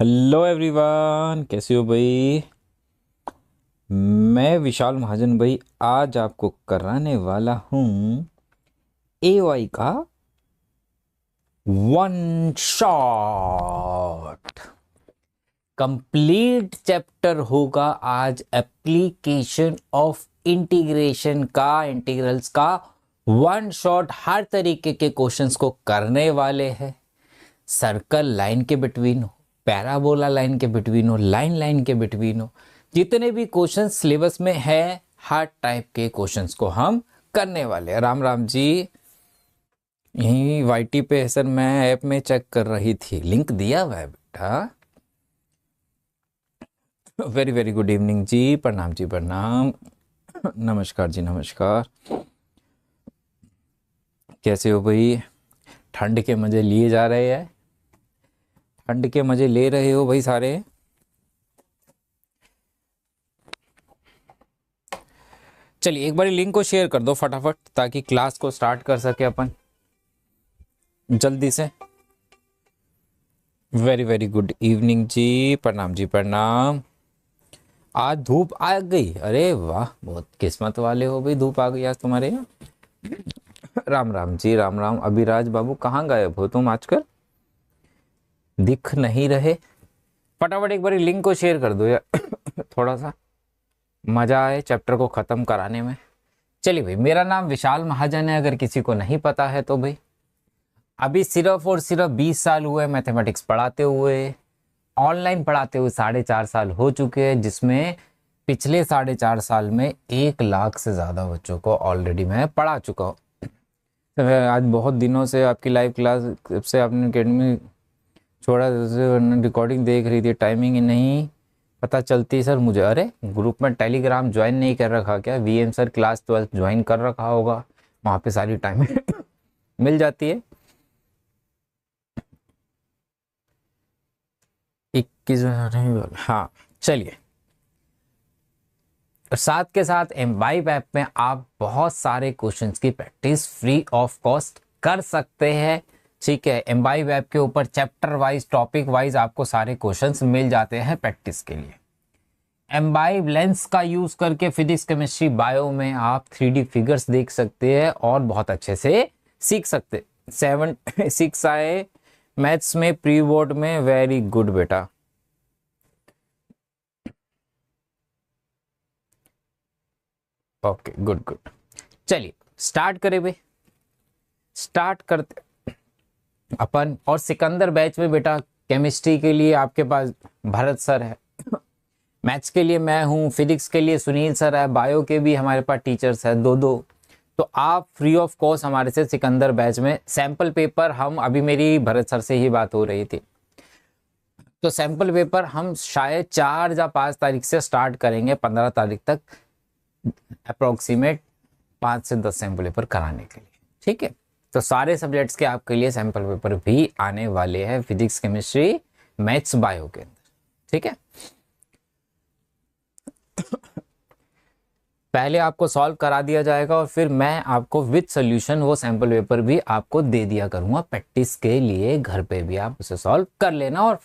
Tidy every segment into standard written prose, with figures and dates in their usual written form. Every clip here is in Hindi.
हेलो एवरीवन, कैसे हो भाई। मैं विशाल महाजन भाई आज आपको कराने वाला हूँ एआई का वन शॉट कंप्लीट चैप्टर होगा आज एप्लीकेशन ऑफ इंटीग्रेशन का, इंटीग्रल्स का वन शॉट। हर तरीके के क्वेश्चंस को करने वाले हैं। सर्कल लाइन के बिटवीन हो, पैराबोला लाइन के बिटवीन हो, लाइन लाइन के बिटवीन हो, जितने भी क्वेश्चन सिलेबस में है हर टाइप के क्वेश्चंस को हम करने वाले हैं। राम राम जी। यही वाईटी पे सर, मैं ऐप में चेक कर रही थी, लिंक दिया हुआ है बेटा। वेरी वेरी गुड इवनिंग जी, प्रणाम जी प्रणाम, नमस्कार जी नमस्कार। कैसे हो भाई? ठंड के मजे लिए जा रहे हैं? ठंड के मजे ले रहे हो भाई सारे? चलिए एक बार लिंक को शेयर कर दो फटाफट, ताकि क्लास को स्टार्ट कर सके अपन जल्दी से। वेरी वेरी गुड इवनिंग जी, प्रणाम जी प्रणाम। आज धूप आ गई, अरे वाह, बहुत किस्मत वाले हो भाई, धूप आ गई आज तुम्हारे यहाँ। राम राम जी राम राम। अभिराज बाबू कहाँ गायब हो तुम आजकल, दिख नहीं रहे। फटाफट एक बार लिंक को शेयर कर दो यार थोड़ा सा मजा आए चैप्टर को खत्म कराने में। चलिए भाई, मेरा नाम विशाल महाजन है, अगर किसी को नहीं पता है तो भाई। अभी सिर्फ और सिर्फ 20 साल हुए मैथमेटिक्स पढ़ाते हुए, ऑनलाइन पढ़ाते हुए 4.5 साल हो चुके हैं, जिसमें पिछले 4.5 साल में 1 लाख से ज़्यादा बच्चों को ऑलरेडी मैं पढ़ा चुका हूँ। तो मैं आज बहुत दिनों से आपकी लाइव क्लास से आपने अकेडमी छोड़ा, रिकॉर्डिंग देख रही थी, टाइमिंग ही नहीं पता चलती सर मुझे। अरे ग्रुप में टेलीग्राम ज्वाइन नहीं कर रखा क्या? वीएम सर क्लास 12 ज्वाइन कर रखा होगा, वहाँ पे सारी टाइमिंग मिल जाती है। 21, हाँ चलिए। साथ के साथ एमवाइब ऐप में आप बहुत सारे क्वेश्चंस की प्रैक्टिस फ्री ऑफ कॉस्ट कर सकते हैं। ठीक है, एमवाइब ऐप के ऊपर चैप्टर वाइज, टॉपिक वाइज आपको सारे क्वेश्चंस मिल जाते हैं प्रैक्टिस के लिए। एमवाइब लेंस का यूज करके फिजिक्स केमिस्ट्री बायो में आप 3D फिगर्स देख सकते हैं और बहुत अच्छे से सीख सकते। 7-6 आए मैथ्स में प्री बोर्ड में, वेरी गुड बेटा। Okay good good. चलिए स्टार्ट करें भाई, स्टार्ट करते अपन। और सिकंदर बैच में बेटा केमिस्ट्री के लिए आपके पास भरत सर है, मैथ्स के लिए मैं हूँ, फिजिक्स के लिए सुनील सर है, बायो के भी हमारे पास टीचर्स है दो दो। तो आप फ्री ऑफ कॉस्ट हमारे से सिकंदर बैच में सैंपल पेपर, हम अभी मेरी भरत सर से ही बात हो रही थी, तो सैंपल पेपर हम शायद 4 या 5 तारीख से स्टार्ट करेंगे, 15 तारीख तक अप्रोक्सीमेट 5 से 10 सैंपल पेपर कराने के लिए। ठीक है, तो सारे सब्जेक्ट्स के आपके लिए सैंपल पेपर भी आने वाले हैं, फिजिक्स केमिस्ट्री मैथ्स बायो के अंदर। ठीक है, पहले आपको सॉल्व करा दिया जाएगा और फिर मैं आपको विद सोल्यूशन वो सैंपल पेपर भी आपको दे दिया करूंगा प्रैक्टिस के लिए, घर पे भी आप उसे सॉल्व कर लेना। और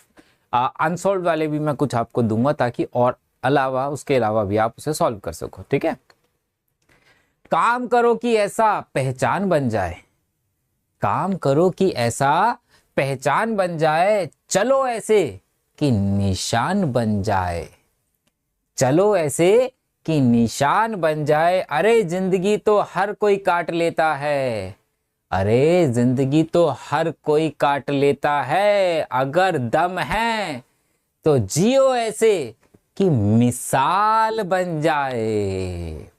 अनसॉल्व वाले भी मैं कुछ आपको दूंगा, ताकि और अलावा उसके अलावा भी आप उसे सॉल्व कर सको। ठीक है, काम करो कि ऐसा पहचान बन जाए, काम करो कि ऐसा पहचान बन जाए, चलो ऐसे कि निशान बन जाए, चलो ऐसे कि निशान बन जाए। अरे जिंदगी तो हर कोई काट लेता है, अरे जिंदगी तो हर कोई काट लेता है, अगर दम है तो जियो ऐसे कि मिसाल बन जाए।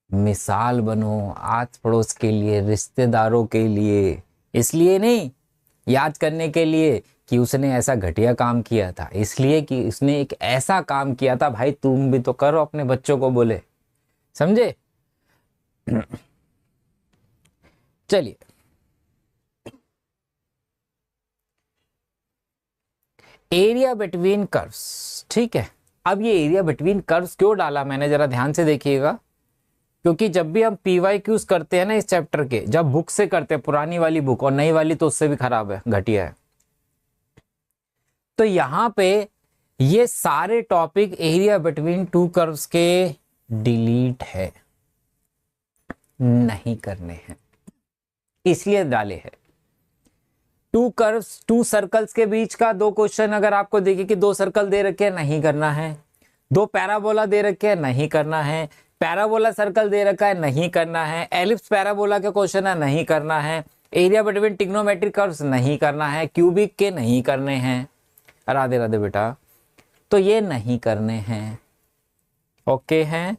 मिसाल बनो आस पड़ोस के लिए, रिश्तेदारों के लिए, इसलिए नहीं याद करने के लिए कि उसने ऐसा घटिया काम किया था, इसलिए कि उसने एक ऐसा काम किया था। भाई तुम भी तो करो, अपने बच्चों को बोले, समझे? चलिए एरिया बिटवीन कर्व्स। ठीक है, अब ये एरिया बिटवीन कर्व्स क्यों डाला मैंने, जरा ध्यान से देखिएगा, क्योंकि जब भी हम PYQs करते हैं ना इस चैप्टर के, जब बुक से करते हैं, पुरानी वाली बुक और नई वाली तो उससे भी खराब है, घटिया है, तो यहां पे ये सारे topic area between two curves के डिलीट है, नहीं करने हैं, इसलिए डाले हैं। टू कर्व्स, टू सर्कल्स के बीच का दो क्वेश्चन अगर आपको देखे कि दो सर्कल दे रखे हैं, नहीं करना है। दो पैराबोला दे रखे हैं, नहीं करना है। पैराबोला सर्कल दे रखा है, नहीं करना है। एलिप्स पैराबोला के क्वेश्चन है, नहीं करना है। एरिया बिटवीन ट्रिग्नोमेट्रिक कर्व्स नहीं करना है। क्यूबिक के नहीं करने हैं। राधे राधे बेटा। तो ये नहीं करने हैं, ओके हैं।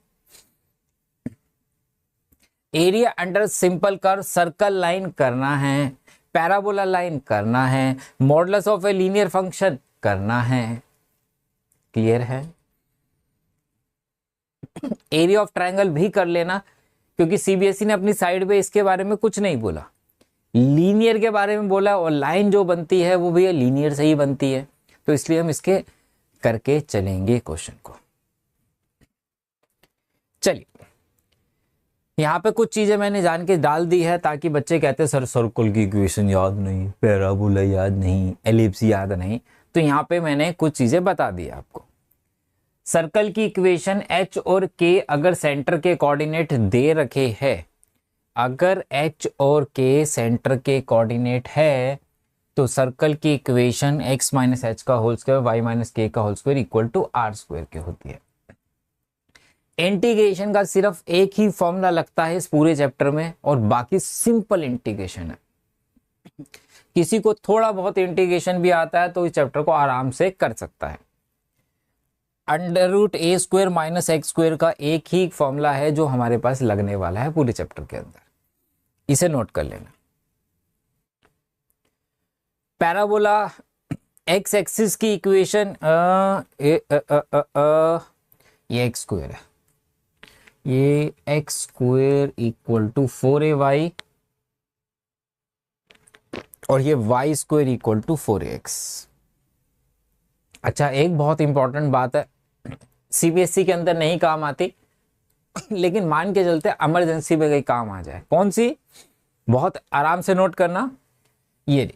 Area under simple curve, circle line करना है, पैराबोला लाइन करना है, modulus of a linear function करना है। क्लियर है? एरिया ऑफ ट्रायंगल भी कर लेना, क्योंकि सीबीएसई ने अपनी साइड पे इसके बारे में कुछ नहीं बोला, लीनियर के बारे में बोला, और लाइन जो बनती है वो भी लीनियर से ही बनती है, तो इसलिए हम इसके करके चलेंगे क्वेश्चन को। चलिए, यहाँ पे कुछ चीजें मैंने जान के डाल दी है, ताकि बच्चे कहते हैं सर सर्कल की इक्वेशन याद नहीं, पैराबोला याद नहीं, एलिप्स याद नहीं, तो यहाँ पे मैंने कुछ चीजें बता दी आपको। सर्कल की इक्वेशन h और k अगर सेंटर के कोऑर्डिनेट दे रखे हैं, अगर h और k सेंटर के कोऑर्डिनेट है, तो सर्कल की इक्वेशन x माइनस एच का whole square y minus k का whole square equal to r square की होती है। इंटीग्रेशन का सिर्फ एक ही फॉर्मूला लगता है इस पूरे चैप्टर में, और बाकी सिंपल इंटीग्रेशन है। किसी को थोड़ा बहुत इंटीग्रेशन भी आता है तो इस चैप्टर को आराम से कर सकता है। अंडर रूट ए स्क्वायर माइनस एक्स स्क्वायर का एक ही फॉर्मूला है जो हमारे पास लगने वाला है पूरे चैप्टर के अंदर, इसे नोट कर लेना। पैराबोला एक्स एक्सिस की इक्वेशन ये एक्स स्क्वायर है, ये x square equal to 4ay और ये Y square equal to 4ax। अच्छा, एक बहुत इंपॉर्टेंट बात है, सीबीएसई के अंदर नहीं काम आती, लेकिन मान के चलते इमरजेंसी में कहीं काम आ जाए। कौन सी? बहुत आराम से नोट करना, ये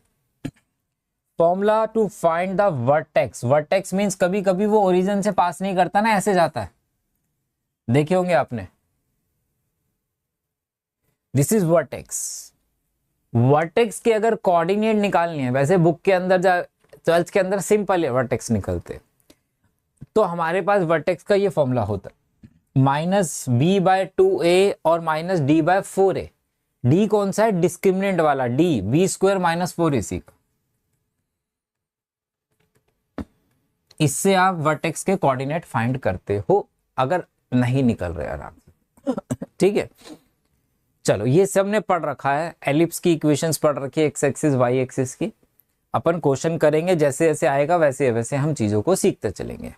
formula to find the vertex. Vertex means कभी कभी वो ओरिजिन से पास नहीं करता ना, ऐसे जाता है, देखे होंगे आपने। This is vertex. वर्टेक्स के अगर कोऑर्डिनेट निकालनी है, वैसे बुक के अंदर 12th के अंदर सिंपल है वर्टेक्स निकलते, तो हमारे पास वर्टेक्स का ये फॉर्मूला होता है माइनस बी बाय 2a और minus D bye 4a। D कौन सा है? डिस्क्रिमिनेंट वाला D, B square minus 4ac का। इससे आप वर्टेक्स के कोऑर्डिनेट फाइंड करते हो अगर नहीं निकल रहे आराम से। ठीक है, चलो ये सब ने पढ़ रखा है, एलिप्स की इक्वेशंस पढ़ रखी है, एक्स एक्सिस वाई एक्सिस की। अपन क्वेश्चन करेंगे, जैसे जैसे आएगा वैसे वैसे हम चीजों को सीखते चलेंगे।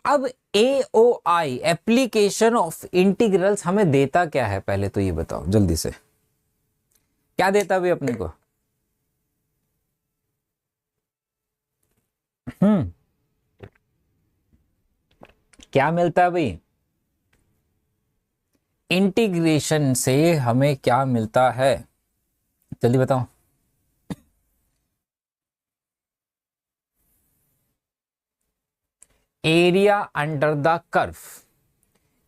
अब AOI एप्लीकेशन ऑफ इंटीग्रल्स हमें देता क्या है, पहले तो ये बताओ जल्दी से, क्या देता भाई अपने को? क्या मिलता है भाई? इंटीग्रेशन से हमें क्या मिलता है, जल्दी बताओ। Area under the curve.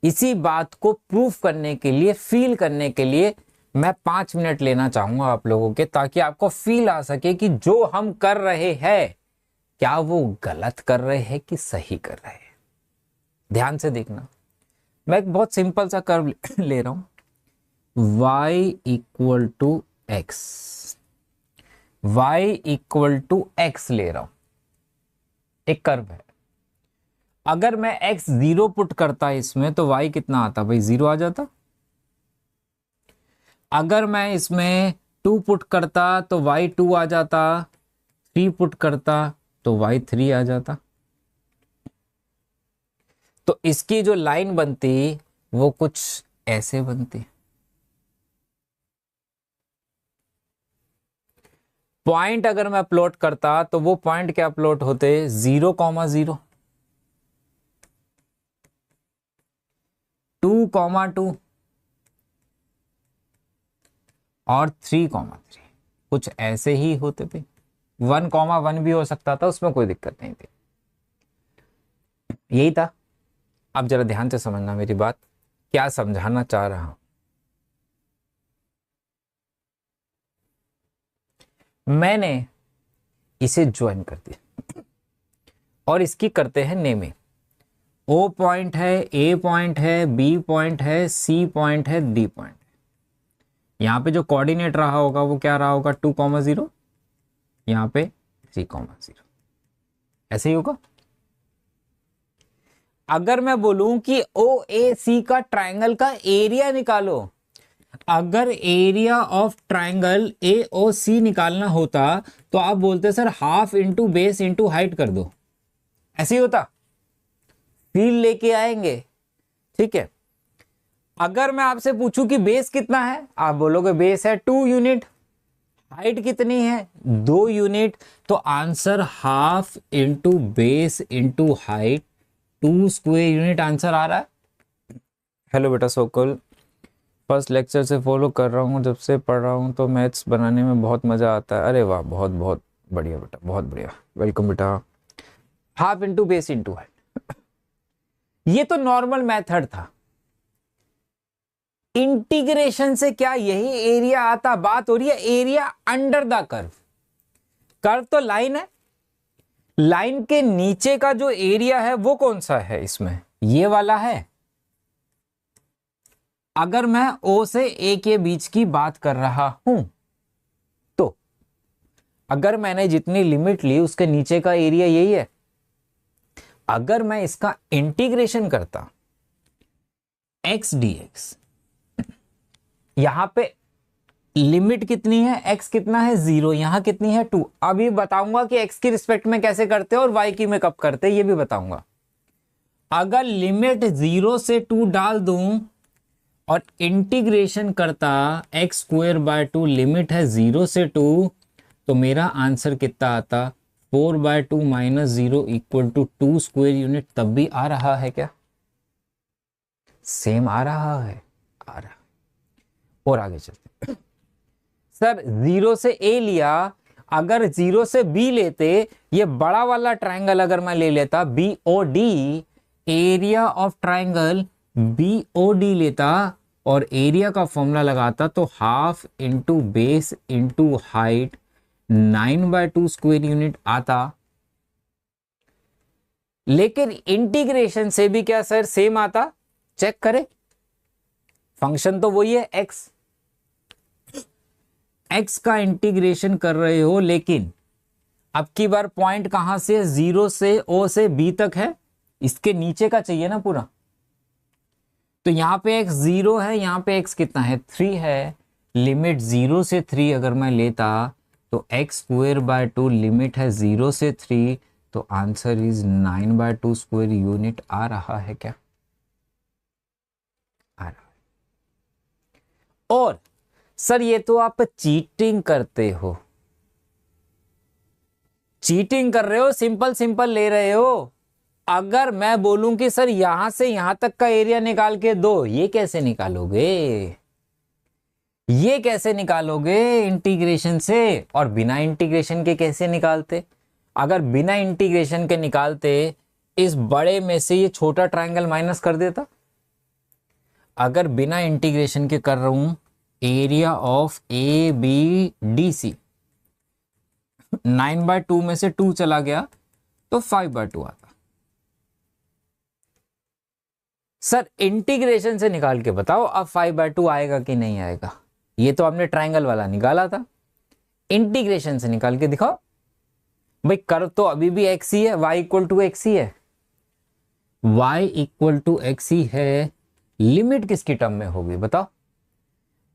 इसी बात को प्रूफ करने के लिए, फील करने के लिए मैं 5 मिनट लेना चाहूंगा आप लोगों के, ताकि आपको फील आ सके कि जो हम कर रहे हैं क्या वो गलत कर रहे हैं कि सही कर रहे हैं। ध्यान से देखना, मैं एक बहुत सिंपल सा कर्व ले रहा हूं, y equal to x, y equal to x ले रहा हूं, एक कर्व है। अगर मैं x 0 पुट करता इसमें तो y कितना आता भाई? 0 आ जाता। अगर मैं इसमें 2 पुट करता तो y 2 आ जाता, 3 पुट करता तो y 3 आ जाता। तो इसकी जो लाइन बनती वो कुछ ऐसे बनती। पॉइंट अगर मैं प्लॉट करता तो वो पॉइंट क्या प्लॉट होते? 0,0, 2,2 और 3,3, कुछ ऐसे ही होते थे। 1,1 भी हो सकता था, उसमें कोई दिक्कत नहीं थी। यही था। अब जरा ध्यान से समझना मेरी बात, क्या समझाना चाह रहा हूं। मैंने इसे ज्वाइन कर दिया और इसकी करते हैं नेमिंग। O पॉइंट है, A पॉइंट है, B पॉइंट है, C पॉइंट है, D पॉइंट है। यहां पे जो कोऑर्डिनेट रहा होगा वो क्या रहा होगा, 2,0, यहां पे 3,0, ऐसे ही होगा। अगर मैं बोलूं कि OAC का ट्राइंगल का एरिया निकालो, अगर एरिया ऑफ ट्राइंगल AOC निकालना होता तो आप बोलते sir half into base into height कर दो, ऐसे ही होता, फील लेके आएंगे। ठीक है, अगर मैं आपसे पूछूं कि बेस कितना है, आप बोलोगे बेस है 2 यूनिट, हाइट कितनी है 2 यूनिट, तो answer half into base into height 2 square unit answer आ रहा है। हेलो बेटा सोकल, फर्स्ट लेक्चर से फॉलो कर रहा हूँ, जब से पढ़ रहा हूँ तो मैथ्स बनाने में बहुत मज़ा आता है। अरे वाह, बहुत बहुत बढ़िया बेटा, बहुत बढ़िया, वेलकम बेटा। Half into base into height, ये तो नॉर्मल मेथड था। इंटीग्रेशन से क्या यही एरिया आता? बात हो रही है area under the curve. Curve तो लाइन है, लाइन के नीचे का जो एरिया है वो कौन सा है इसमें, ये वाला है। अगर मैं O से A के बीच की बात कर रहा हूं तो अगर मैंने जितनी लिमिट ली उसके नीचे का एरिया यही है। अगर मैं इसका इंटीग्रेशन करता x dx, यहां पे लिमिट कितनी है, x कितना है 0, यहां कितनी है 2। अभी बताऊंगा कि x की रिस्पेक्ट में कैसे करते हैं और y की में कब करते हैं, ये भी बताऊंगा। अगर लिमिट 0 से 2 डाल दूं और इंटीग्रेशन करता x²/2, लिमिट है 0 से 2, तो मेरा आंसर कितना आता, 4/2 - 0 = 2 स्क्वायर यूनिट। तब भी आ रहा है क्या, सेम आ रहा है, आ रहा। और आगे चलते, सर 0 से A लिया, अगर 0 से B लेते, ये बड़ा वाला ट्राइंगल अगर मैं ले लेता BOD, area of triangle BOD लेता और एरिया का फॉर्मूला लगाता तो half into base into height 9/2 square unit आता। लेकिन इंटीग्रेशन से भी क्या सर सेम आता, चेक करें, फंक्शन तो वही है x का इंटीग्रेशन कर रहे हो, लेकिन अब की बार पॉइंट कहां से, 0 से O से B तक है, इसके नीचे का चाहिए ना पूरा। तो यहां पे x 0 है, यहां पे x कितना है 3 है। लिमिट 0 से 3 अगर मैं लेता तो x²/2, लिमिट है 0 से 3, तो आंसर इज 9/2 स्क्वायर यूनिट आ रहा है क्या, आ रहा है। और सर ये तो आप चीटिंग करते हो, चीटिंग कर रहे हो, सिंपल सिंपल ले रहे हो। अगर मैं बोलूं कि सर यहां से यहां तक का एरिया निकाल के दो, ये कैसे निकालोगे, ये कैसे निकालोगे इंटीग्रेशन से, और बिना इंटीग्रेशन के कैसे निकालते। अगर बिना इंटीग्रेशन के निकालते, इस बड़े में से ये छोटा ट्रायंगल माइनस कर देता। अगर बिना इंटीग्रेशन के कर रहा हूं, एरिया ऑफ ABDC 9/2 में से 2 चला गया तो 5/2 आता। सर इंटीग्रेशन से निकाल के बताओ अब 5/2 आएगा कि नहीं आएगा। ये तो आपने ट्रायंगल वाला निकाला था, इंटीग्रेशन से निकाल के दिखाओ। भाई कर्व तो अभी भी x ही है, y = x ही है, y = x ही है। लिमिट किसकी टर्म में होगी बताओ।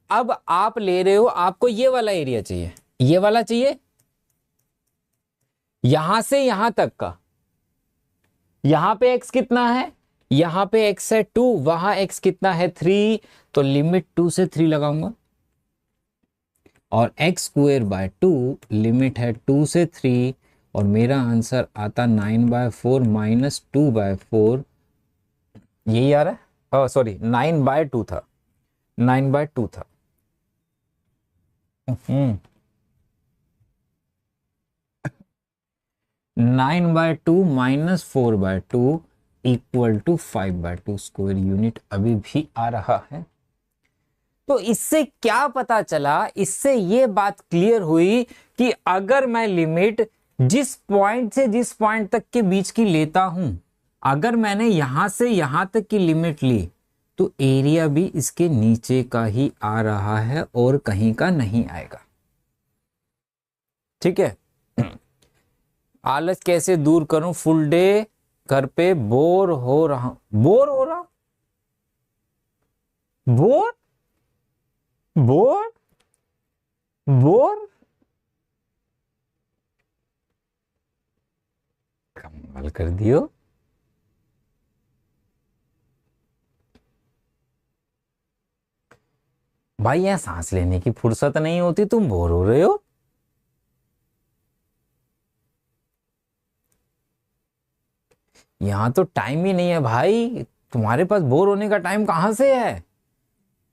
अब आप ले रहे हो, आपको ये वाला एरिया चाहिए, ये वाला चाहिए, यहां से यहां तक का। यहां पे x कितना है, यहां पे x है 2, वहां x कितना है 3, तो लिमिट 2 से 3 लगाऊंगा और x²/2 लिमिट है 2 से 3, और मेरा आंसर आता 9/4 - 2/4, यही आ रहा है। सॉरी 9/2 था, 9/2 था। 9/2 minus 4/2 equal to 5/2 square unit अभी भी आ रहा है। तो इससे क्या पता चला, इससे ये बात क्लियर हुई कि अगर मैं लिमिट जिस पॉइंट से जिस पॉइंट तक के बीच की लेता हूं, अगर मैंने यहां से यहां तक की लिमिट ली तो एरिया भी इसके नीचे का ही आ रहा है और कहीं का नहीं आएगा। ठीक है। आलस कैसे दूर करूं, फुल डे घर पे बोर हो रहा हूं। बोर हो रहा, बोर बोर बोर, कमाल कर दियो। भाई यहां सांस लेने की फुर्सत नहीं होती, तुम बोर हो रहे हो। यहां तो टाइम ही नहीं है भाई, तुम्हारे पास बोर होने का टाइम कहां से है।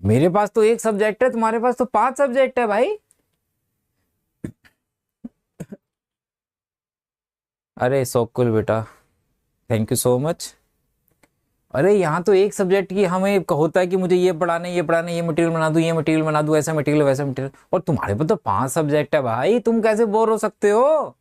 मेरे पास तो एक सब्जेक्ट है, तुम्हारे पास तो 5 सब्जेक्ट है भाई। अरे सोकुल बेटा, थैंक यू सो मच। अरे यहाँ तो एक सब्जेक्ट की हमें होता है कि मुझे ये पढ़ाना है, ये पढ़ाना है, ये मटेरियल बना दूं, ये मटेरियल बना दूं, ऐसा मटेरियल वैसा मटेरियल, और तुम्हारे पास तो 5 सब्जेक्ट है भाई, तुम कैसे बोर हो सकते हो।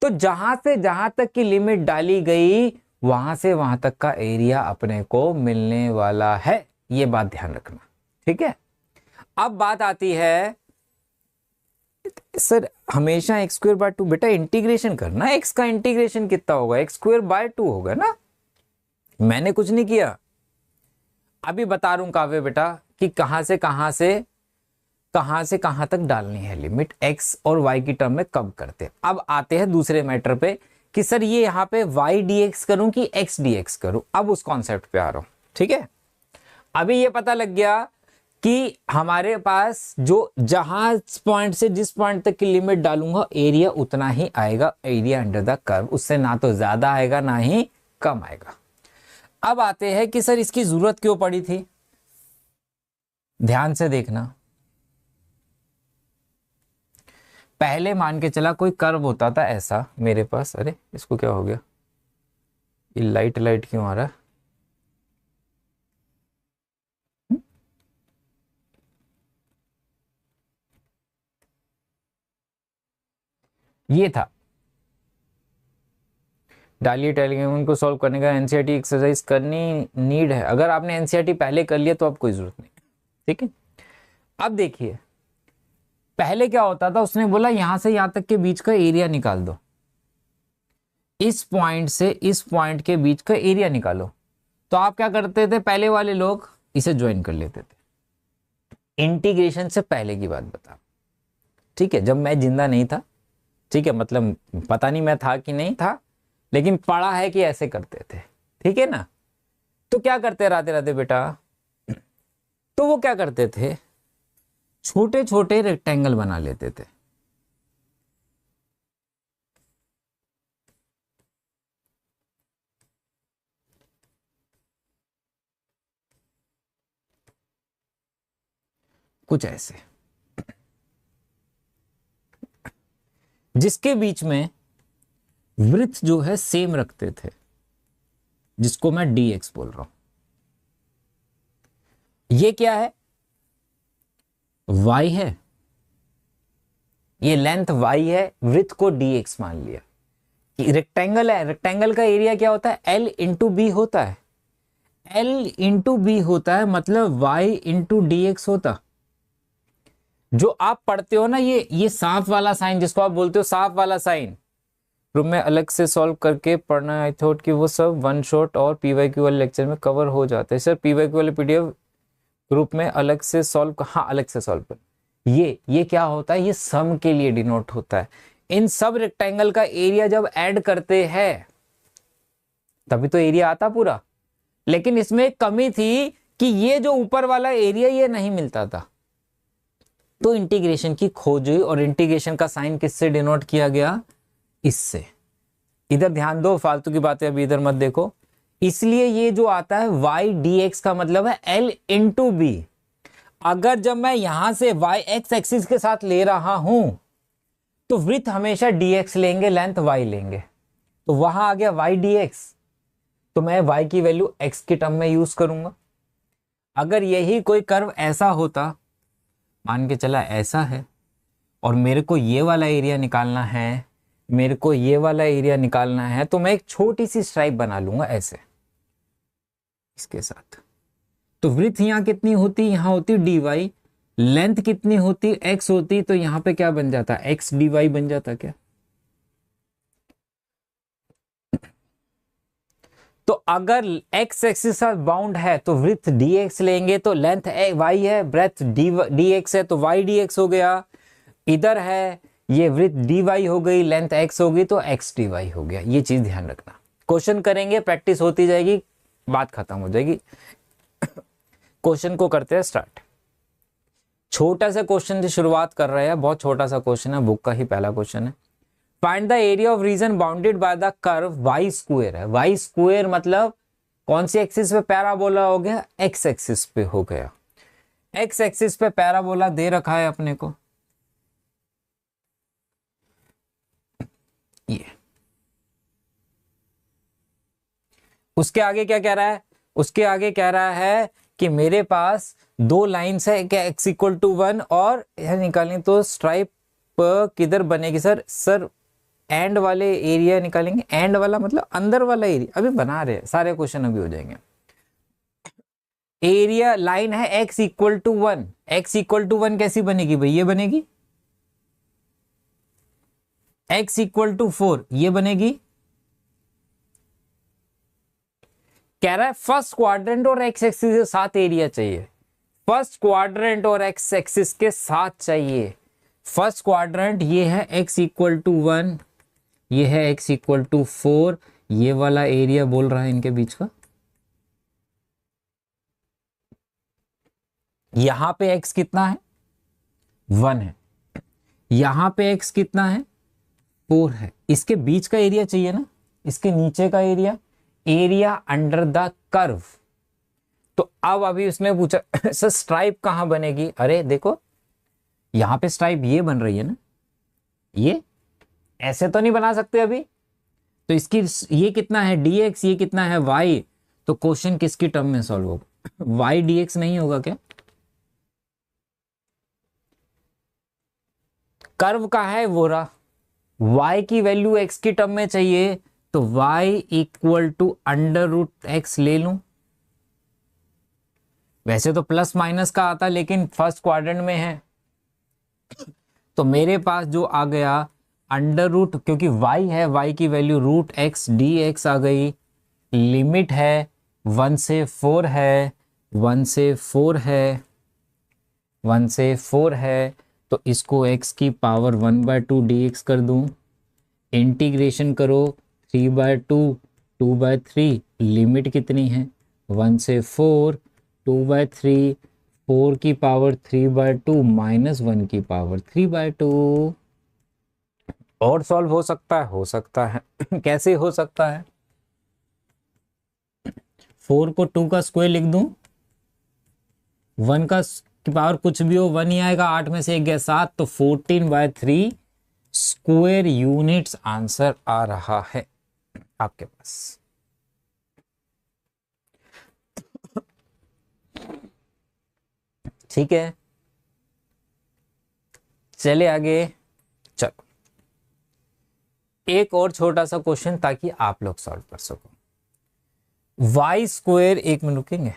तो जहां से जहां तक की लिमिट डाली गई वहां से वहां तक का एरिया अपने को मिलने वाला है, ये बात ध्यान रखना। ठीक है। अब बात आती है, सर हमेशा x²/2, बेटा इंटीग्रेशन करना, x का इंटीग्रेशन कितना होगा, x²/2 होगा ना। मैंने कुछ नहीं किया, अभी बता रहा हूं काव्य बेटा कि कहां से कहां तक डालनी है लिमिट, x और y की टर्म में कब करते। अब आते हैं दूसरे मैटर पे कि सर ये यहां पे y dx करूं कि x dx करूं। अब उस कॉन्सेप्ट पे आ रहा हूं। ठीक है। अभी ये पता लग गया कि हमारे पास जो जहां पॉइंट से जिस पॉइंट तक की लिमिट डालूंगा एरिया उतना ही आएगा, एरिया अंडर द कर्व, उससे ना तो ज्यादा आएगा ना ही कम आएगा। अब आते हैं कि सर इसकी जरूरत क्यों पड़ी थी। ध्यान से देखना, पहले मान के चला कोई कर्व होता था ऐसा मेरे पास। अरे इसको क्या हो गया, ये लाइट लाइट क्यों आ रहा है। ये था, डालिए टेलीग्राम को सॉल्व करने का एनसीईआरटी एक्सरसाइज करनी नीड है। अगर आपने एनसीईआरटी पहले कर लिया तो अब कोई जरूरत नहीं। ठीक है। अब देखिए पहले क्या होता था, उसने बोला यहां से यहां तक के बीच का एरिया निकाल दो, इस पॉइंट से इस पॉइंट के बीच का एरिया निकालो। तो आप क्या करते थे, पहले वाले लोग इसे ज्वाइन कर लेते थे। इंटीग्रेशन से पहले की बात बता, ठीक है, जब मैं जिंदा नहीं था। ठीक है, मतलब पता नहीं मैं था कि नहीं था, लेकिन पढ़ा है कि ऐसे करते थे। ठीक है ना। तो क्या करते राधे राधे बेटा, तो वो क्या करते थे, छोटे छोटे रेक्टेंगल बना लेते थे। कुछ ऐसे, जिसके बीच में वृत्त जो है सेम रखते थे, जिसको मैं dx बोल रहा हूं। ये क्या है, y है, ये लेंथ y है, वृत्त को dx मान लिया। रेक्टेंगल है, रेक्टेंगल का एरिया क्या होता है, l इंटू बी होता है। l इंटू बी होता है, मतलब y इंटू dx होता। जो आप पढ़ते हो ना, ये सांप वाला साइन, जिसको आप बोलते हो सांप वाला साइन, ग्रुप में अलग से सॉल्व करके पढ़ना। आई थॉट कि वो सब वन शॉट और पीवाईक्यू वाले लेक्चर में कवर हो जाते हैं। सर पीवाईक्यू वाले पीडीएफ ग्रुप में अलग से सॉल्व, हाँ अलग से सॉल्व कर। ये क्या होता है, ये सम के लिए डिनोट होता है। इन सब रेक्टेंगल का एरिया जब ऐड करते हैं तभी तो एरिया आता पूरा। लेकिन इसमें एक कमी थी कि ये जो ऊपर वाला एरिया ये नहीं मिलता था, तो इंटीग्रेशन की खोज हुई और इंटीग्रेशन का साइन किससे डिनोट किया गया, इससे। इधर ध्यान दो, फालतू की बातें अभी इधर मत देखो। इसलिए ये जो आता है y dx का मतलब है l इंटू बी। अगर जब मैं यहां से y x एक्सिस के साथ ले रहा हूं तो वृत्त हमेशा dx लेंगे, लेंथ y लेंगे, तो वहां आ गया y dx, तो मैं y की वैल्यू x के टर्म में यूज करूंगा। अगर यही कोई कर्व ऐसा होता, मान के चला ऐसा है, और मेरे को ये वाला एरिया निकालना है, मेरे को ये वाला एरिया निकालना है, तो मैं एक छोटी सी स्ट्राइप बना लूंगा ऐसे इसके साथ। तो वृत्त यहां कितनी होती, यहां होती dy, लेंथ कितनी होती x होती, तो यहां पे क्या बन जाता, x dy बन जाता क्या। तो अगर x एक्सिस साथ बाउंड है तो वृत्त dx लेंगे, तो लेंथ y है, ब्रेथ dx है, तो y dx हो गया। इधर है ये वृत्त dy हो गई, लेंथ x होगी, तो x dy हो गया। ये चीज ध्यान रखना, क्वेश्चन करेंगे, प्रैक्टिस होती जाएगी, बात खत्म हो जाएगी। क्वेश्चन को करते हैं स्टार्ट। छोटा सा क्वेश्चन से शुरुआत कर रहे हैं, बहुत छोटा सा क्वेश्चन है, बुक का ही पहला क्वेश्चन है। Find the area of region bounded by the curve y square है। y स्क्वायर मतलब कौन सी एक्सिस पे पैराबोला हो गया, x एक्सिस पे हो गया। x एक्सिस पे पैराबोला दे रखा है अपने को, ये। उसके आगे क्या कह रहा है, उसके आगे कह रहा है कि मेरे पास दो लाइंस है, क्या x इक्वल टू 1 और यह निकालें तो स्ट्राइप किधर बनेगी सर एंड वाले एरिया निकालेंगे। एंड वाला मतलब अंदर वाला एरिया, अभी बना रहे हैं, सारे क्वेश्चन अभी हो जाएंगे। एरिया लाइन है x equal to 1, x equal to 1 कैसी बनेगी भाई, ये बनेगी। x इक्वल टू 4 ये बनेगी। कह रहा है फर्स्ट क्वाड्रेंट और x एक्सिस के साथ एरिया चाहिए, फर्स्ट क्वाड्रेंट और x एक्सिस के साथ चाहिए। फर्स्ट क्वाड्रेंट ये है x इक्वल टू 1, ये है x इक्वल टू 4, ये वाला एरिया बोल रहा है इनके बीच का। यहां पे x कितना है, 1 है, यहां पे x कितना है, 4 है। इसके बीच का एरिया चाहिए ना, इसके नीचे का area, area under the curve. तो अब अभी उसने पूछा सर स्ट्राइप कहां बनेगी, अरे देखो यहां पे स्ट्राइप ये बन रही है ना, ये ऐसे तो नहीं बना सकते अभी, तो इसकी ये कितना है dx, ये कितना है y, तो क्वेश्चन किसकी टर्म में सॉल्व होगा, y dx नहीं होगा क्या। कर्व का है वो रहा, y की वैल्यू x की टर्म में चाहिए, तो y equal to under root x ले लूं। वैसे तो प्लस माइनस का आता, लेकिन फर्स्ट क्वाड्रेंट में है, तो मेरे पास जो आ गया अंडर रूट, क्योंकि y है, y की value root x d x आ गई। लिमिट है 1 से 4 है, 1 से 4 है, 1 से 4 है, तो इसको x की पावर 1/2 dx कर दूं। इंटीग्रेशन करो 3/2, 2/3, लिमिट कितनी है 1 से 4, 2/3, 4 की पावर 3/2 माइनस 1 की पावर 3/2। और सॉल्व हो सकता है कैसे हो सकता है, 4 को 2 का स्क्वायर लिख दूं, 1 का पावर कुछ भी हो 1 ही आएगा, 8 में से 1 गया 7, तो 14/3 स्क्वायर यूनिट्स आंसर आ रहा है आपके पास। ठीक है, चले आगे। चलो एक और छोटा सा क्वेश्चन ताकि आप लोग सॉल्व कर सको। वाई स्क्वायर, एक मिनट रुकेंगे,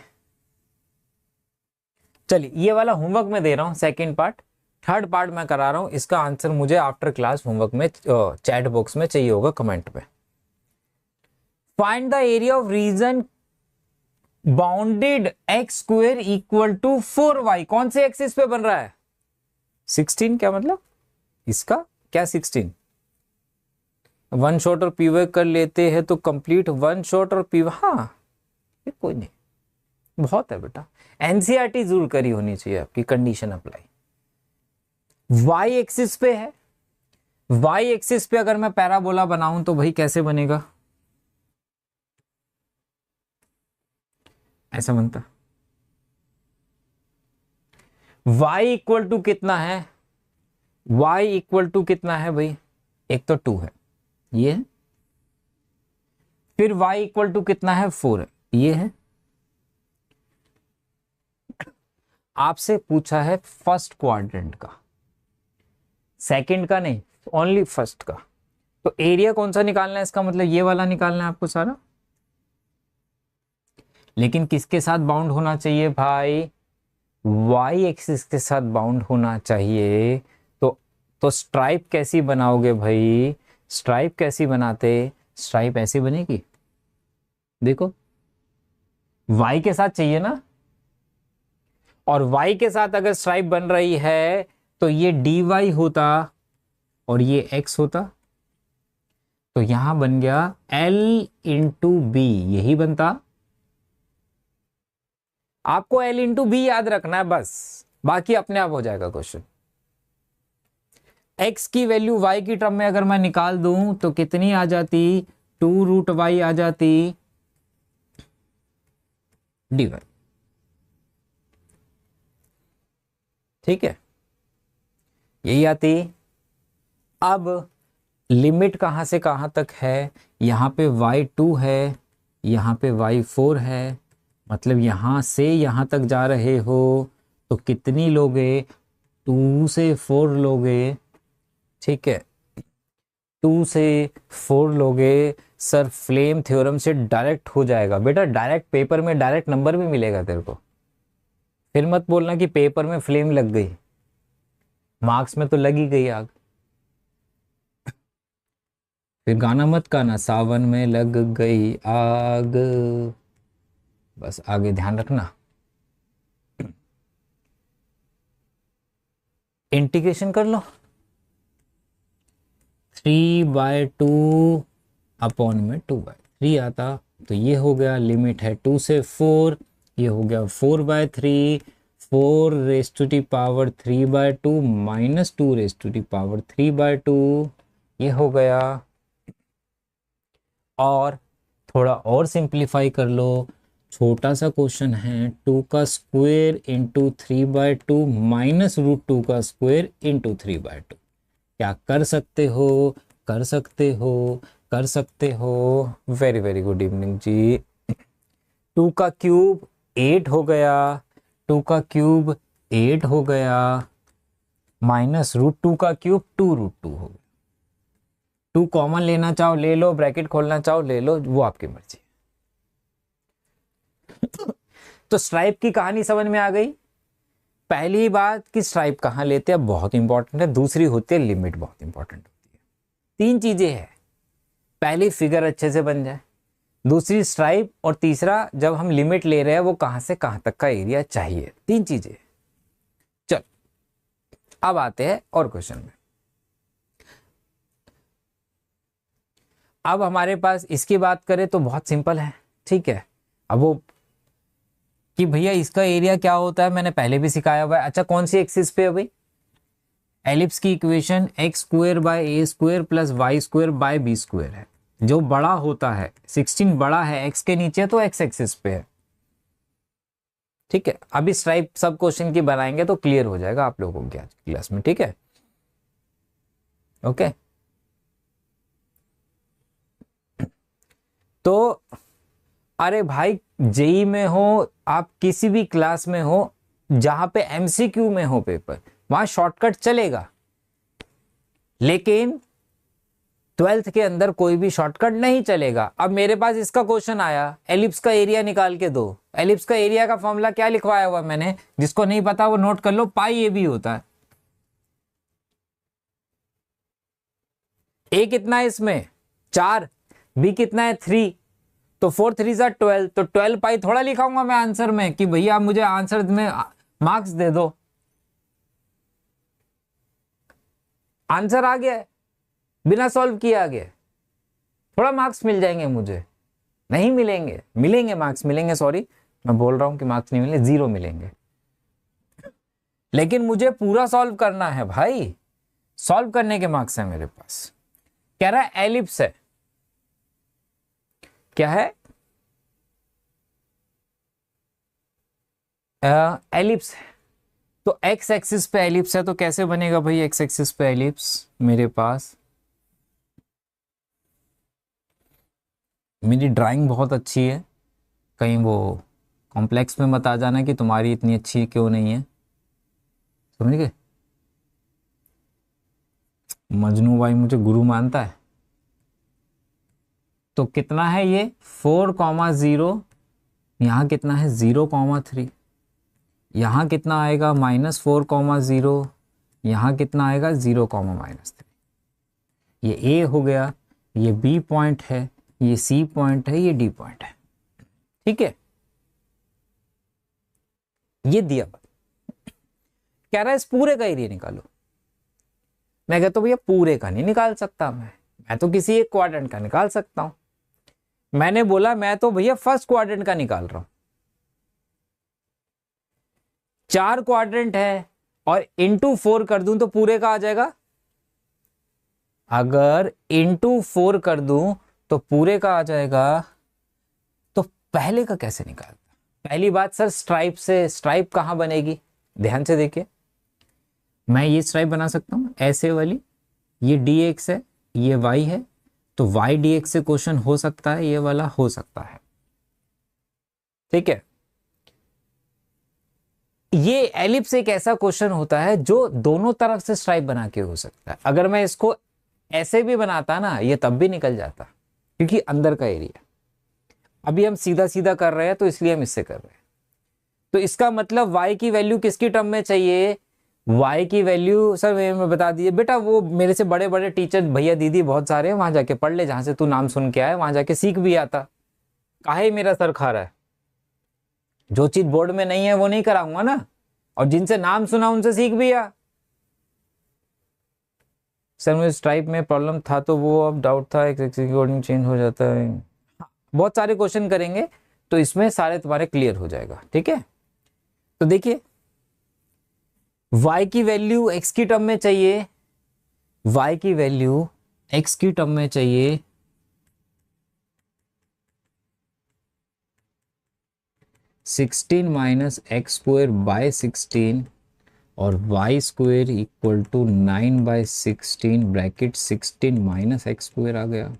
चलिए ये वाला होमवर्क मैं दे रहा हूं, सेकंड पार्ट, थर्ड पार्ट मैं करा रहा हूं, इसका आंसर मुझे आफ्टर क्लास होमवर्क में चैट बॉक्स में चाहिए होगा, कमेंट पे। Find the area of region bounded x square equal to 4y, कौन से एक्सिस पे बन रहा है, 16, क्या मतलब इसका, क्या 16, वन शॉट और पीवे कर लेते हैं तो कंप्लीट वन शॉट और पीवे, हाँ ये कोई नहीं, बहुत है बेटा, एनसीईआरटी जरूर करी होनी चाहिए आपकी, कंडीशन अप्लाई। वाई एक्सिस पे है, वाई एक्सिस पे अगर मैं पैराबोला बनाऊं तो भाई कैसे बनेगा, ऐसा बनता, y इक्वल टू कितना है, y इक्वल टू कितना है भाई, एक तो 2 है ये है, फिर y इक्वल टू कितना है 4 है ये है। आपसे पूछा है फर्स्ट क्वाड्रेंट का, सेकंड का नहीं, ओनली फर्स्ट का। तो एरिया कौन सा निकालना है, इसका मतलब ये वाला निकालना है आपको सारा। लेकिन किसके साथ बाउंड होना चाहिए भाई, y एक्सिस के साथ बाउंड होना चाहिए। तो स्ट्राइप कैसी बनाओगे भाई, स्ट्राइप कैसी बनाते, स्ट्राइप ऐसी बनेगी, देखो y के साथ चाहिए ना, और y के साथ अगर स्ट्राइप बन रही है तो ये dy होता और ये x होता, तो यहां बन गया l इंटू बी, यही बनता। आपको l इंटू बी याद रखना है बस, बाकी अपने आप हो जाएगा क्वेश्चन। x की वैल्यू y की टर्म में अगर मैं निकाल दूं तो कितनी आ जाती, 2√y आ जाती dy, ठीक है, यही आती। अब लिमिट कहां से कहां तक है, यहां पे y2 है, यहां पे y4 है, मतलब यहां से यहां तक जा रहे हो तो कितनी लोगे, 2 से 4 लोगे, ठीक है, 2 से 4 लोगे। सर फ्लेम थ्योरम से डायरेक्ट हो जाएगा बेटा, डायरेक्ट पेपर में डायरेक्ट नंबर भी मिलेगा तेरे को, फिर मत बोलना कि पेपर में फ्लेम लग गई, मार्क्स में तो लगी गई आग। फिर गाना मत गाना, सावन में लग गई आग, बस आगे ध्यान रखना। इंटीग्रेशन कर लो, 3/2 अपॉन में 2/3 आता, तो ये हो गया, लिमिट है 2 से 4, ये हो गया 4/3, 4 raise to the power 3/2 minus 2 raise to the power 3/2, ये हो गया। और थोड़ा और सिंप्लीफाई कर लो, छोटा सा क्वेश्चन है, 2 का स्क्वायर इंटू 3/2 माइनस √2 का स्क्वायर इंटू 3/2, क्या कर सकते हो, कर सकते हो, कर सकते हो। वेरी वेरी गुड इवनिंग जी। 2 का क्यूब 8 हो गया, 2 का क्यूब 8 हो गया, माइनस √2 का क्यूब 2√2 हो गया। 2 कॉमन लेना चाहो ले लो, ब्रैकेट खोलना चाहो ले लो, वो आपकी मर्जी। तो स्ट्राइप की कहानी समझ में आ गई। पहली बात कि स्ट्राइप कहाँ लेते हैं बहुत इंपॉर्टेंट है, दूसरी होती है लिमिट, बहुत इंपॉर्टेंट होती है। 3 चीजें हैं, पहली फिगर अच्छे से बन जाए, दूसरी स्ट्राइप, और तीसरा जब हम लिमिट ले रहे हैं वो कहां से कहां तक का एरिया चाहिए। 3 चीजें। चल अब आते हैं और क्वेश्चन में। अब हमारे पास इसकी बात करें तो बहुत सिंपल है, ठीक है। अब वो कि भैया इसका एरिया क्या होता है मैंने पहले भी सिखाया हुआ है। अच्छा कौन सी एक्सिस पे है भाई, एलिप्स की इक्वेशन x² + y² है। जो बड़ा होता है 16 बड़ा है x के नीचे तो x एक्सिस पे है, ठीक है। अभी स्ट्राइप सब क्वेश्चन की बनाएंगे तो क्लियर हो जाएगा आप लोगों की आज क्लास में, ठीक है, ओके। तो अरे भाई जेई में हो, आप किसी भी क्लास में हो, जहां पे एमसीक्यू में हो पेपर, वहां शॉर्टकट चलेगा, लेकिन 12th के अंदर कोई भी शॉर्टकट नहीं चलेगा। अब मेरे पास इसका क्वेश्चन आया, एलिप्स का एरिया निकाल के दो। एलिप्स का एरिया का फॉर्मूला क्या लिखवाया हुआ मैंने, जिसको नहीं पता वो नोट कर लो, पाई ए बी होता है। ए कितना है इसमें 4, बी कितना है 3, तो 4 3 ज़ा 12, तो 12 पाई थोड़ा लिखाऊंगा मैं आंसर में कि भैया आप मुझे आंसर में मार्क्स दे दो। आंसर आ गया, बिना सॉल्व किए आ गया, थोड़ा मार्क्स मिल जाएंगे मुझे, नहीं मिलेंगे, मिलेंगे मार्क्स मिलेंगे, सॉरी मैं बोल रहा हूं कि मार्क्स नहीं मिले, 0 मिलेंगे, लेकिन मुझे पूरा सॉल्व करना है भाई, सॉल्व करने के मार्क्स है मेरे पास। कह रहा है एलिप्स है, क्या है एलिप्स है, तो एक्स एक्सिस पे एलिप्स है, तो कैसे बनेगा भाई एक्स एक्सिस पे एलिप्स? मेरे पास, मेरी ड्राइंग बहुत अच्छी है, कहीं वो कॉम्प्लेक्स में मत आ जाना कि तुम्हारी इतनी अच्छी क्यों नहीं है, समझ गए? मजनू भाई मुझे गुरु मानता है। तो कितना है ये 4,0, यहाँ कितना है 0,3, यहाँ कितना आएगा -4,0, यहाँ कितना आएगा 0,-3। ये ए हो गया, ये बी पॉइंट है, ये सी पॉइंट है, ये डी पॉइंट है, ठीक है। ये दिया, कह रहा है इस पूरे का एरिया निकालो। मैं कहता हूं भैया पूरे का नहीं निकाल सकता, मैं तो किसी एक क्वाड्रेंट का निकाल सकता हूं। मैंने बोला मैं तो भैया फर्स्ट क्वाड्रेंट का निकाल रहा हूं। 4 क्वाड्रेंट है और इंटू 4 कर दूं तो पूरे का आ जाएगा। अगर इंटू 4 कर दूं तो पूरे का आ जाएगा। तो पहले का कैसे निकालता? पहली बात सर, स्ट्राइप से, स्ट्राइप कहां बनेगी? ध्यान से देखिए, मैं ये स्ट्राइप बना सकता हूं ऐसे वाली, ये dx है, ये y है, तो y dx से क्वेश्चन हो सकता है, ये वाला हो सकता है, ठीक है। ये एलिप्स एक ऐसा क्वेश्चन होता है जो दोनों तरफ से स्ट्राइप बना के हो सकता है। अगर मैं इसको ऐसे भी बनाता ना, ये तब भी निकल जाता, क्योंकि अंदर का एरिया। अभी हम सीधा सीधा कर रहे हैं तो इसलिए हम इससे कर रहे हैं। तो इसका मतलब y की वैल्यू किसकी टर्म में चाहिए? y की वैल्यू सर मैं बता दीजिए बेटा, वो मेरे से बड़े बड़े टीचर भैया दीदी बहुत सारे हैं, वहां जाके पढ़ ले, जहां से तू नाम सुन के आए वहां जाके सीख भी आता। काहे मेरा सर खा रहा है? जो चीज बोर्ड में नहीं है वो नहीं कराऊंगा ना, और जिनसे नाम सुना उनसे सीख भी आ। सर मुझे स्ट्राइप में प्रॉब्लम था तो वो अब डाउट था, एक चेंज हो जाता है। बहुत सारे क्वेश्चन करेंगे तो इसमें सारे तुम्हारे क्लियर हो जाएगा, ठीक है। तो देखिए y की वैल्यू x की टर्म में चाहिए, y की वैल्यू x की टर्म में चाहिए 16 माइनस एक्स स्क्वायर बाय 16 और y square equal to 9/16 bracket 16 minus x square आ गया,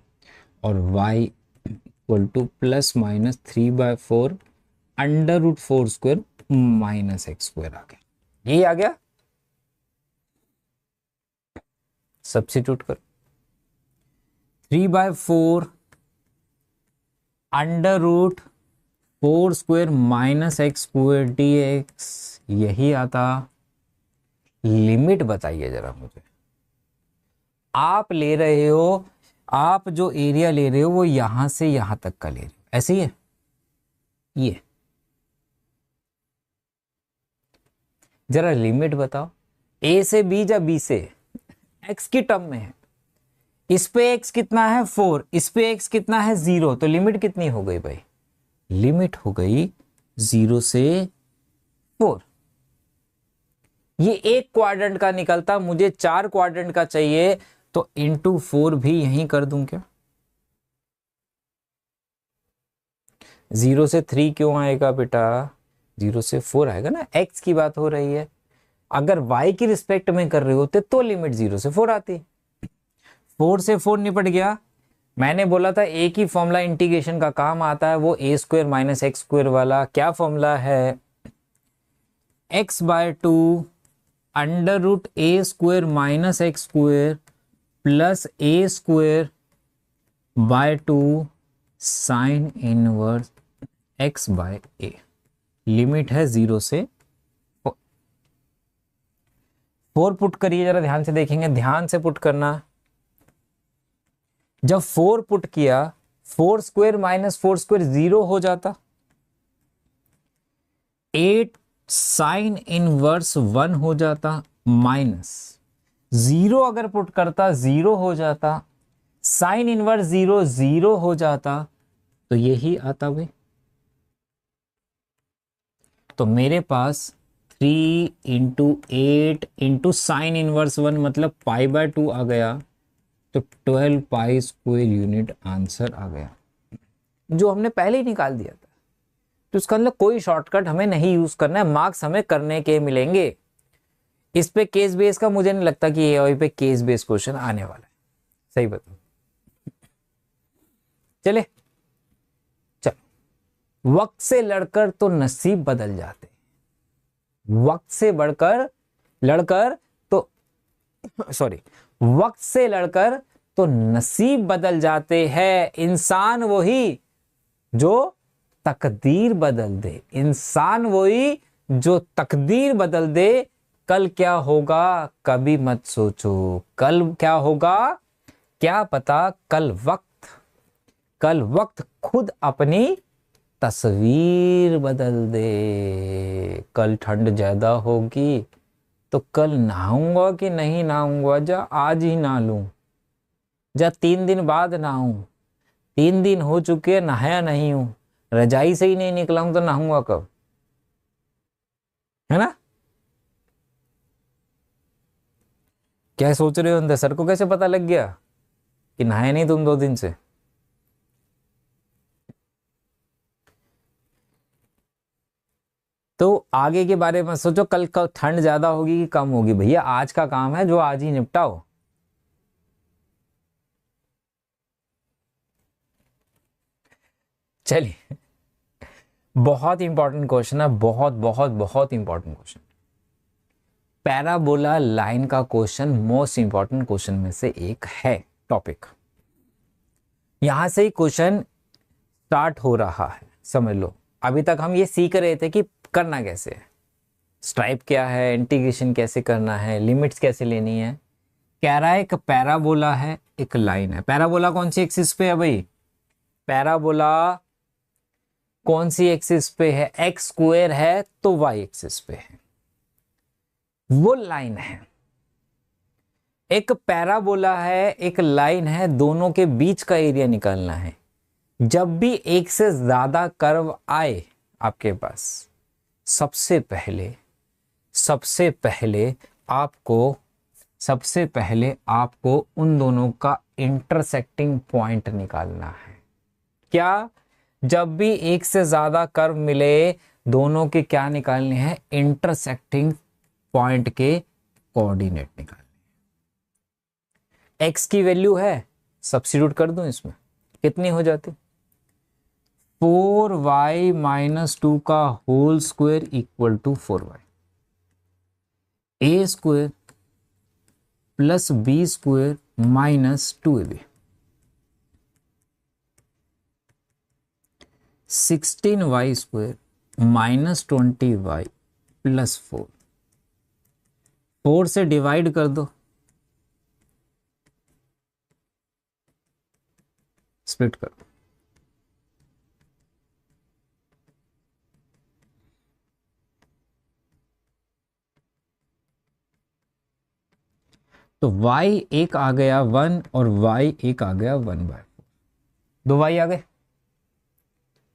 और y equal to +-3/4 √4 square minus x square आ गया। यही आ गया, सब्स्टिट्यूट कर 3/4 √4 square minus x square dx, यही आता। लिमिट बताइए जरा मुझे, आप ले रहे हो, आप जो एरिया ले रहे हो वो यहां से यहां तक का ले रहे हो, ऐसे ही है ये। जरा लिमिट बताओ, a से b या b से x की टर्म में है। इस पे x कितना है 4, इस पे x कितना है 0, तो लिमिट कितनी हो गई भाई? लिमिट हो गई 0 से 4। ये एक क्वाड्रेंट का निकलता, मुझे 4 क्वाड्रेंट का चाहिए, तो इंटू 4 भी यहीं कर दूं क्या? 0 से 3 क्यों आएगा बेटा? 0 से 4 आएगा ना, x की बात हो रही है। अगर y की रिस्पेक्ट में कर रहे होते तो लिमिट 0 से 4 आती। 4 से 4 निपट गया। मैंने बोला था एक ही फॉर्मूला इंटीग्रेशन का काम आता है, वो a square minus x square वाला। क्या फॉर्मूला है? x/2 √a square minus x square plus a square by 2 sine inverse x/a। Limit है 0 से 4 पुट करिए, जरा ध्यान से देखेंगे, ध्यान से पुट करना। जब 4 पुट किया, 4 स्क्वायर माइनस 4 स्क्वायर 0 हो जाता, 8 साइन इनवर्स 1 हो जाता, माइनस 0 अगर पुट करता 0 हो जाता, साइन इनवर्स 0 0 हो जाता, तो यही आता भाई। तो मेरे पास 3 × 8 × साइन इनवर्स 1 मतलब π/2 आ गया, तो 12 पाई स्क्वायर यूनिट आंसर आ गया, जो हमने पहले ही निकाल दिया था। तो इसका मतलब कोई शॉर्टकट हमें नहीं यूज करना है, मार्क्स हमें करने के मिलेंगे। इस पे केस बेस का मुझे नहीं लगता कि एआई पे केस बेस क्वेश्चन आने वाला है, सही बताऊं। चले चल, वक्त से लड़कर तो नसीब बदल जाते, वक्त से लड़कर तो सॉरी, वक्त से लड़कर तो नसीब बदल जाते हैं, इंसान वही जो तकदीर बदल दे, इंसान वही जो तकदीर बदल दे। कल क्या होगा कभी मत सोचो, कल क्या होगा क्या पता, कल वक्त खुद अपनी तस्वीर बदल दे। कल ठंड ज्यादा होगी तो कल नहाऊंगा कि नहीं नहाऊंगा, जा आज ही नहा लूं, जा 3 दिन बाद नहाऊं, 3 दिन हो चुके नहाया नहीं हूं, रजाई से ही नहीं निकला हूं तो नहाऊंगा कब, है ना। क्या सोच रहे हो अंदर, सर को कैसे पता लग गया कि नहाए नहीं तुम 2 दिन से। तो आगे के बारे में सोचो, कल ठंड ज्यादा होगी कि कम होगी, भैया आज का काम है जो आज ही निपटाओ। चलिए, बहुत इंपॉर्टेंट क्वेश्चन है, बहुत बहुत बहुत इंपॉर्टेंट क्वेश्चन। पैराबोला लाइन का क्वेश्चन मोस्ट इंपॉर्टेंट क्वेश्चन में से एक है टॉपिक। यहां से ही क्वेश्चन स्टार्ट हो रहा है, समझ लो। अभी तक हम ये सीख रहे थे कि करना कैसे है, स्ट्राइप क्या है, इंटीग्रेशन कैसे करना है, लिमिट्स कैसे लेनी है। कह रहा है एक पैराबोला है, एक लाइन है। पैराबोला कौन सी एक्सिस पे है भाई, पैराबोला कौन सी एक्सिस पे है, एक्स स्क्वायर है तो वाई एक्सिस पे है, वो लाइन है। एक पैराबोला है, एक लाइन है, दोनों के बीच का एरिया निकालना है। जब भी एक से ज्यादा कर्व आए आपके पास, सबसे पहले आपको उन दोनों का इंटरसेक्टिंग पॉइंट निकालना है। क्या, जब भी एक से ज्यादा कर्व मिले, दोनों के क्या निकालने हैं, इंटरसेक्टिंग पॉइंट के कोऑर्डिनेट निकालने। एक्स की वैल्यू है, सब्स्टिट्यूट कर दूं इसमें, कितनी हो जाती, 4y - 2 का whole square equal to 4y, a square plus b square minus 2ab, 16y square minus 20y plus 4 से डिवाइड कर दो, स्प्लिट कर दो। तो y एक आ गया 1 और y एक आ गया 1/4, 2y आ गए,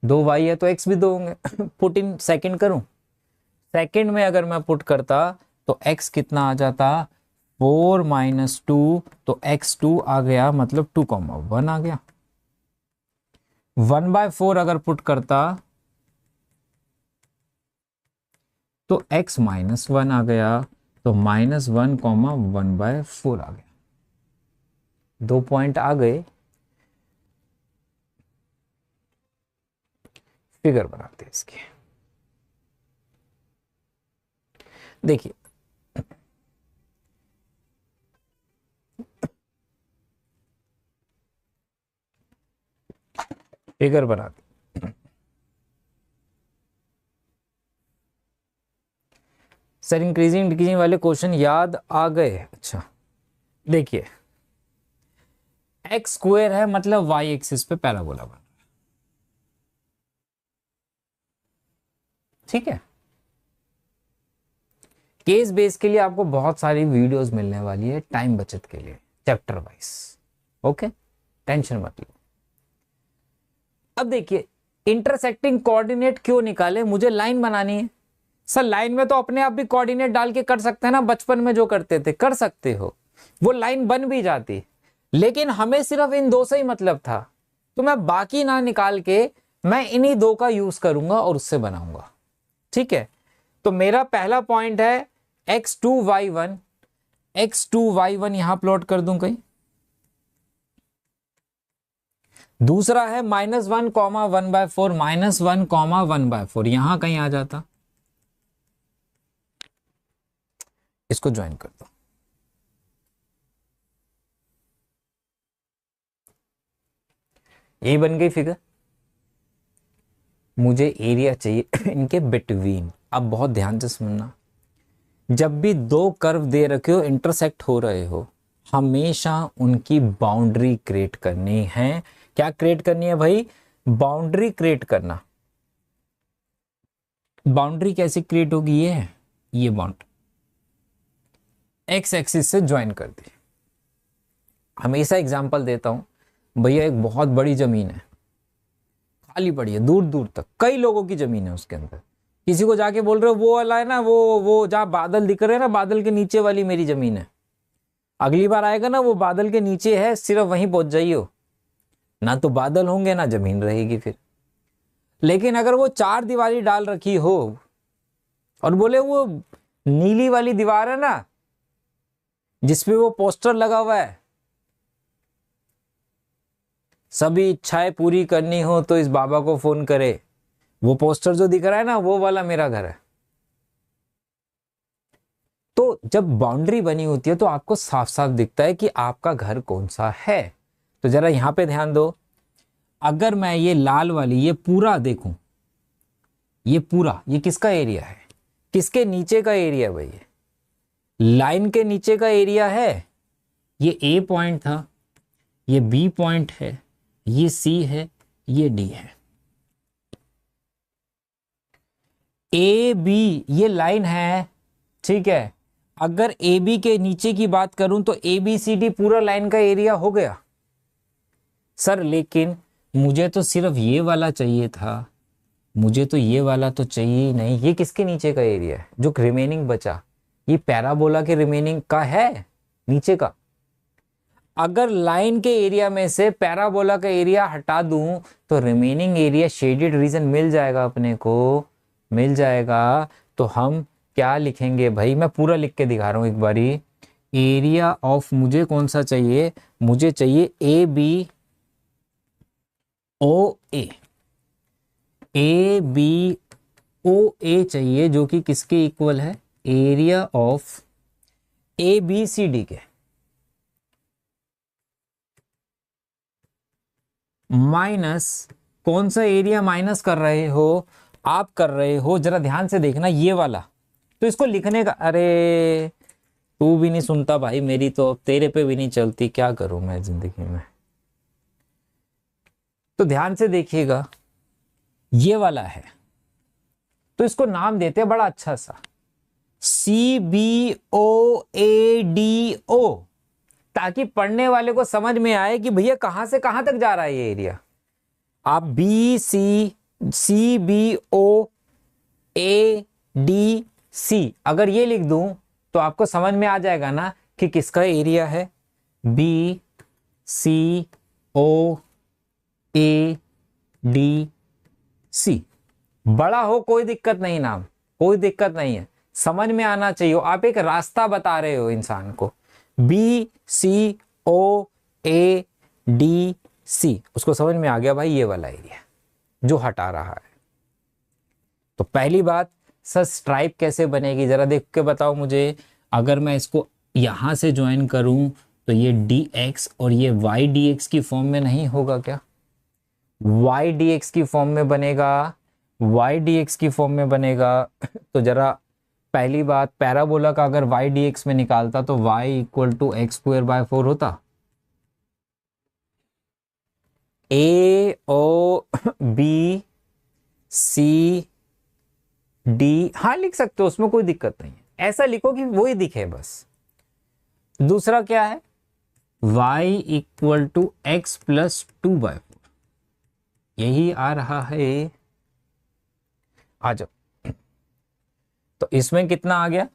2y है तो x भी 2 होंगे। पुट इन सेकंड करूं, सेकंड में अगर मैं पुट करता तो x कितना आ जाता, 4 - 2, तो x 2 आ गया, मतलब 2,1 आ गया। 1/4 अगर पुट करता तो x -1 आ गया, तो -1,1/4 आ गया। 2 पॉइंट आ गए। फिगर बनाते हैं इसकी, देखिए फिगर बनाते, सर इंक्रीजिंग डिक्रीजिंग वाले क्वेश्चन याद आ गए। अच्छा देखिए, एक्स स्क्वायर है मतलब वाई एक्सिस पे पैराबोला बन रहा है, ठीक है। केस बेस के लिए आपको बहुत सारी वीडियोस मिलने वाली है टाइम बचत के लिए, चैप्टर वाइज, ओके, टेंशन मत लो। अब देखिए, इंटरसेक्टिंग कोऑर्डिनेट क्यों निकाले, मुझे लाइन बनानी है। सर लाइन में तो अपने आप भी कोऑर्डिनेट डाल के कर सकते हैं ना, बचपन में जो करते थे कर सकते हो, वो लाइन बन भी जाती, लेकिन हमें सिर्फ इन 2 से ही मतलब था, तो मैं बाकी ना निकाल के मैं इन्हीं 2 का यूज करूंगा और उससे बनाऊंगा, ठीक है। तो मेरा पहला पॉइंट है x2y1 x2y1 यहां प्लॉट कर दूं कहीं। दूसरा है -1, 1/4 -1, 1/4 यहां कहीं आ जाता, इसको ज्वाइन कर दो। यही बन गई फिगर। मुझे एरिया चाहिए इनके बिटवीन। अब बहुत ध्यान से सुनना, जब भी दो कर्व दे रखे हो, इंटरसेक्ट हो रहे हो, हमेशा उनकी बाउंड्री क्रिएट करनी है। क्या क्रिएट करनी है भाई? बाउंड्री क्रिएट करना। बाउंड्री कैसे क्रिएट होगी? ये बाउंड्री एक्स एक्सिस से ज्वाइन कर दी। हमेशा एग्जांपल देता हूं भैया, एक बहुत बड़ी जमीन है, खाली पड़ी है दूर दूर तक, कई लोगों की जमीन है उसके अंदर। किसी को जाके बोल रहे हो वो वाला है ना, वो जहां बादल दिख रहे हैं ना, बादल के नीचे वाली मेरी जमीन है। अगली बार आएगा ना, वो बादल के नीचे है, सिर्फ वहीं पहुंच जाइयो, ना तो बादल होंगे ना जमीन रहेगी फिर। लेकिन अगर वो चार दीवारी डाल रखी हो और बोले वो नीली वाली दीवार है ना जिसपे वो पोस्टर लगा हुआ है, सभी इच्छाएं पूरी करनी हो तो इस बाबा को फोन करे, वो पोस्टर जो दिख रहा है ना, वो वाला मेरा घर है। तो जब बाउंड्री बनी होती है तो आपको साफ साफ दिखता है कि आपका घर कौन सा है। तो जरा यहां पे ध्यान दो, अगर मैं ये लाल वाली ये पूरा देखूं, ये पूरा, ये किसका एरिया है? किसके नीचे का एरिया भाई? लाइन के नीचे का एरिया है। ये ए पॉइंट था, ये बी पॉइंट है, ये सी है, ये डी है। ए बी ये लाइन है, ठीक है। अगर ए बी के नीचे की बात करूं तो ए बी सी डी पूरा लाइन का एरिया हो गया सर। लेकिन मुझे तो सिर्फ ये वाला चाहिए था, मुझे तो ये वाला तो चाहिए ही नहीं। ये किसके नीचे का एरिया है जो रिमेनिंग बचा? ये पैराबोला के रिमेनिंग का है, नीचे का। अगर लाइन के एरिया में से पैराबोला का एरिया हटा दूं तो रिमेनिंग एरिया शेडेड रीजन मिल जाएगा, अपने को मिल जाएगा। तो हम क्या लिखेंगे भाई? मैं पूरा लिख के दिखा रहा हूं एक बारी। एरिया ऑफ, मुझे कौन सा चाहिए? मुझे चाहिए ए बी ओ ए चाहिए, जो कि किसके इक्वल है? Area of A B C D के माइनस, कौन सा एरिया माइनस कर रहे हो आप? कर रहे हो, जरा ध्यान से देखना, ये वाला। तो इसको लिखने का, अरे तू भी नहीं सुनता भाई मेरी, तो तेरे पे भी नहीं चलती, क्या करूं मैं जिंदगी में। तो ध्यान से देखिएगा, ये वाला है, तो इसको नाम देते हैं बड़ा अच्छा सा, CBOADO, ताकि पढ़ने वाले को समझ में आए कि भैया कहां से कहां तक जा रहा है ये एरिया। आप CBOADC अगर ये लिख दूं तो आपको समझ में आ जाएगा ना कि किसका एरिया है। BCOADC, बड़ा हो कोई दिक्कत नहीं, नाम कोई दिक्कत नहीं है, समझ में आना चाहिए। आप एक रास्ता बता रहे हो इंसान को। BCOADC, उसको समझ में आ गया भाई ये वाला एरिया जो हटा रहा है। तो पहली बात, सर स्ट्राइप कैसे बनेगी जरा देख के बताओ मुझे। अगर मैं इसको यहां से ज्वाइन करूं तो ये dx और ये y dx की फॉर्म में नहीं होगा क्या? y dx की फॉर्म में बनेगा, y dx की फॉर्म में बनेगा। तो जरा पहली बात, पैराबोला का अगर y dx में निकालता तो y इक्वल टू x²/4 होता। AOBCD हाँ लिख सकते हो, उसमें कोई दिक्कत नहीं है, ऐसा लिखो कि वही दिखे बस। दूसरा क्या है? y इक्वल टू x+2/4, यही आ रहा है। आ जाओ, तो इसमें कितना आ गया?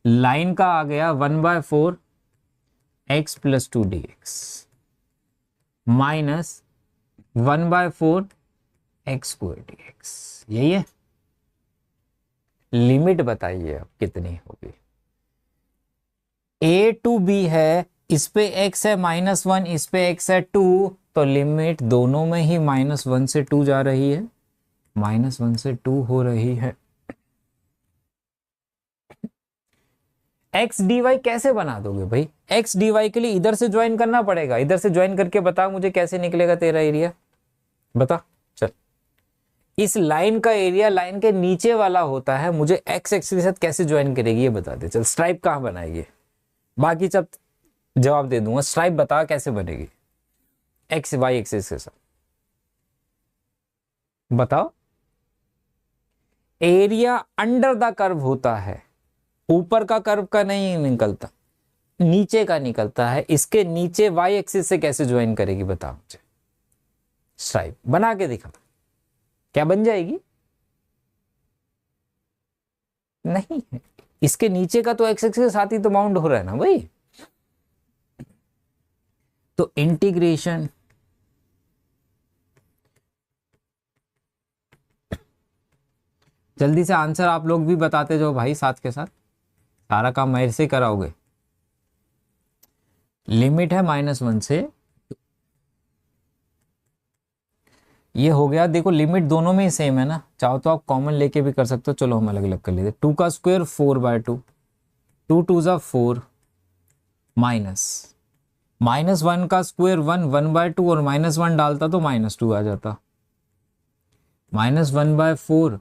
लाइन का आ गया 1/4 x+2 dx minus 1/4 x² dx, यही है। लिमिट बताइए अब कितनी होगी। ए टू बी है, इस पे x है -1, इस पे x है 2, तो लिमिट दोनों में ही -1 से 2 जा रही है, -1 से 2 हो रही है। एक्स डी वाई कैसे बना दोगे भाई? एक्स डी वाई के लिए इधर से ज्वाइन करना पड़ेगा, इधर से ज्वाइन करके बता मुझे कैसे निकलेगा तेरा एरिया, बता चल। इस लाइन का एरिया लाइन के नीचे वाला होता है, मुझे एक्स एक्सिस के साथ कैसे ज्वाइन करेगी ये बता दे। चल स्ट्राइप कहाँ बनाएगी, बाकी सब जवाब दे दूंगा, स्ट्राइप बता कैसे बनेगी एक्स वाई एक्सिस के साथ, बताओ। एरिया अंडर द कर्व होता है, ऊपर का कर्व का नहीं निकलता, नीचे का निकलता है। इसके नीचे वाई एक्सिस से कैसे ज्वाइन करेगी बता मुझे, स्ट्राइप बना के दिखा, क्या बन जाएगी? नहीं है, इसके नीचे का तो एक्स एक्सिस के साथ ही तो बाउंड हो रहा है ना भाई। तो इंटीग्रेशन जल्दी से आंसर आप लोग भी बताते जाओ भाई, साथ के साथ सारा काम मेरे से कराओगे। लिमिट है -1 से, ये हो गया। देखो लिमिट दोनों में ही सेम है ना, चाहो तो आप कॉमन लेके भी कर सकते हो, चलो हम अलग अलग कर लेते। 2 का स्क्वायर 4/2, 2 2 जा 4, -1 का स्क्वायर 1, 1/2 और -1 डालता तो -2 आ जाता, -1/4,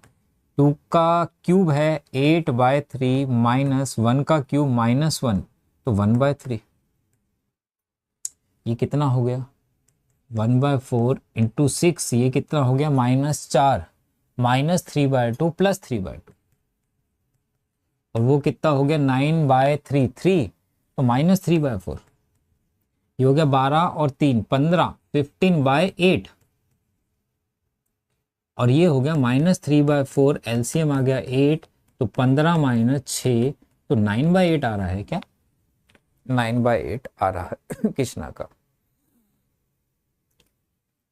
2 का क्यूब है 8/3, -1 का क्यूब -1 तो 1/3, ये कितना हो गया 1/4 इंटू 6, ये कितना हो गया -4, -3/2 प्लस 3/2, और वो कितना हो गया 9/3, 3 तो -3/4, ये हो गया 12 और 3 15, 15/8, और ये हो गया -3/4, एलसीएम आ गया 8, तो 15 -6 तो 9/8 आ रहा है क्या, 9/8 आ रहा है कृष्णा का।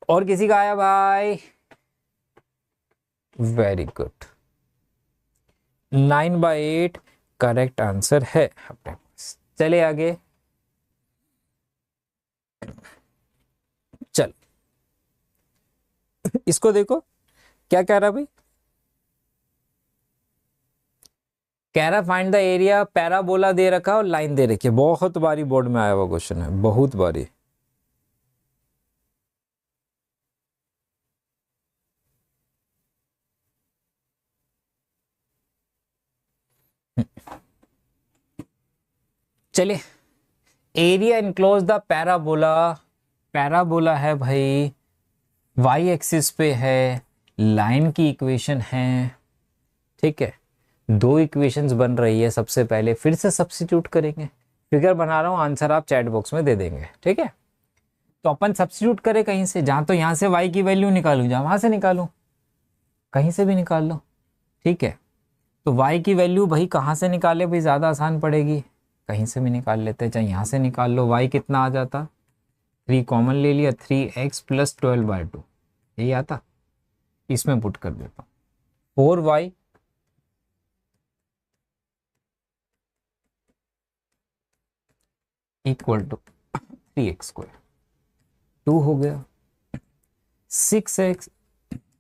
और किसी का आया भाई? वेरी गुड, 9/8 करेक्ट आंसर है अपने पास। चले आगे, चल इसको देखो क्या कह रहा भाई, कह रहा फाइंड द एरिया, पैराबोला दे रखा और लाइन दे रखी है। बहुत बारी बोर्ड में आया हुआ क्वेश्चन है, बहुत बारी। चलिए, area enclose the parabola, parabola है भाई, वाई एक्सिस पे है, लाइन की इक्वेशन है, ठीक है। दो इक्वेशंस बन रही है, सबसे पहले फिर से सब्स्टिट्यूट करेंगे, फिगर बना रहा हूं, आंसर आप चैट बॉक्स में दे देंगे, ठीक है। तो अपन सब्स्टिट्यूट करें कहीं से, जहां तो यहां से वाई की वैल्यू निकालूं, जहां वहां से निकालूं, कहीं से भी निकाल लो, ठीक है। तो वाई की वैल्यू भाई कहाँ से निकाले भाई, ज़्यादा आसान पड़ेगी, कहीं से भी निकाल लेते हैं, चाहे यहाँ से निकाल लो। वाई कितना आ जाता, 3 कॉमन ले लिया, 3x + 12/2 यही आता, इसमें पुट कर देता हूँ 4y = 3x², 2 हो गया, 6x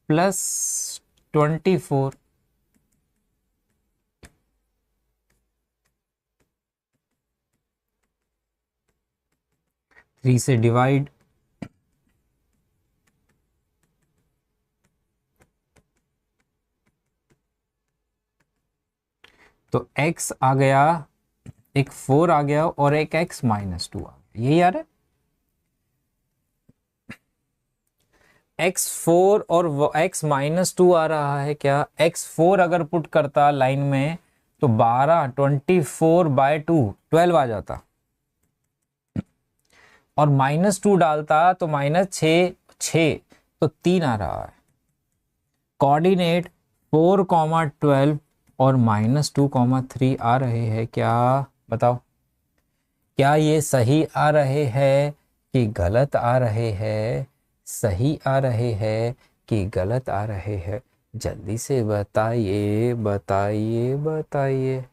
+ 24 3 से डिवाइड, तो x आ गया, एक 4 आ गया और एक x - 2 आ गया, यही आ रहा है। x4 और x - 2 आ रहा है क्या, x4 अगर पुट करता लाइन में तो 12, 24/2 12 आ जाता, और -2 डालता तो -6 6 तो 3 आ रहा है। कोऑर्डिनेट 4, 12 और -2, 3 आ रहे हैं क्या, बताओ। क्या ये सही आ रहे हैं कि गलत आ रहे हैं, सही आ रहे हैं कि गलत आ रहे हैं, जल्दी से बताइए बताइए बताइए।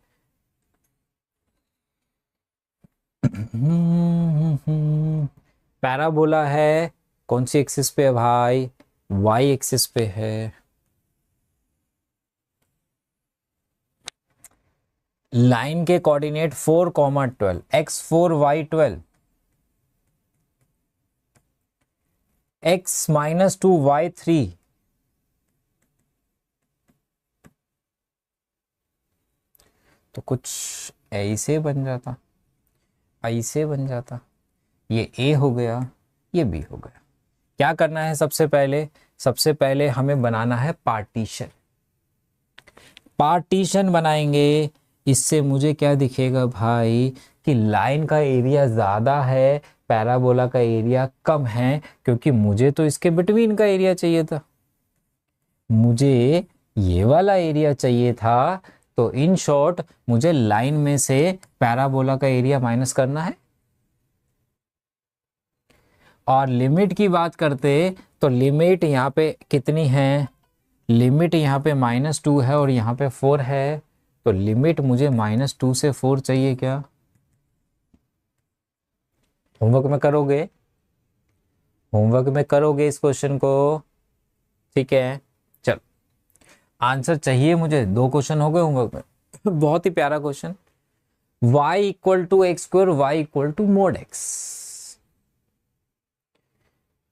पैराबोला है, कौन सी एक्सिस पे है भाई? वाई एक्सिस पे है। लाइन के coordinate 4, 12, x4 y12, x-2 y3। तो कुछ ऐसे बन जाता, ऐसे बन जाता। ये ए हो गया, ये बी हो गया। क्या करना है सबसे पहले? सबसे पहले हमें बनाना है पार्टीशन। पार्टीशन बनाएंगे, इससे मुझे क्या दिखेगा भाई कि लाइन का एरिया ज़्यादा है, पैराबोला का एरिया कम है, क्योंकि मुझे तो इसके बिटवीन का एरिया चाहिए था, मुझे ये वाला एरिया चाहिए था। तो इन शॉर्ट मुझे लाइन में से पैराबोला का एरिया माइनस करना है। और लिमिट की बात करते तो लिमिट यहाँ पे कितनी है? लिमिट यहाँ पे -2 है और यहाँ पे 4 है, तो लिमिट मुझे -2 से 4 चाहिए क्या? होमवर्क में करोगे? होमवर्क में करोगे इस क्वेश्चन को? ठीक है, चल आंसर चाहिए मुझे। 2 क्वेश्चन हो गए होमवर्क में। बहुत ही प्यारा question. y equal to x square, y equal to mod x.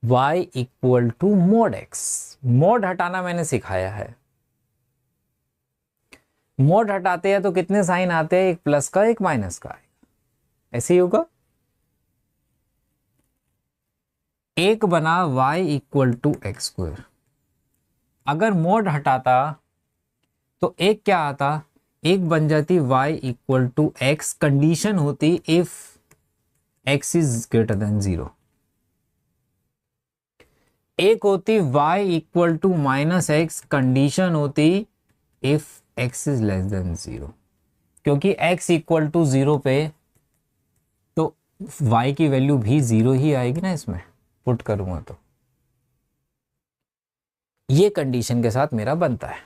y equal to mod x. Mod हटाना मैंने सिखाया है। मोड हटाते हैं तो कितने साइन आते हैं? एक प्लस का, एक माइनस का। ऐसे ही होगा। एक बना y equal to x square. अगर मोड हटाता तो एक क्या आता? एक बन जाती y equal to x, condition होती if x is greater than 0। एक होती y equal to minus x, condition होती if x is less than 0। क्योंकि x इक्वल टू 0 पे तो y की वैल्यू भी 0 ही आएगी ना, इसमें पुट करूंगा तो। ये कंडीशन के साथ मेरा बनता है।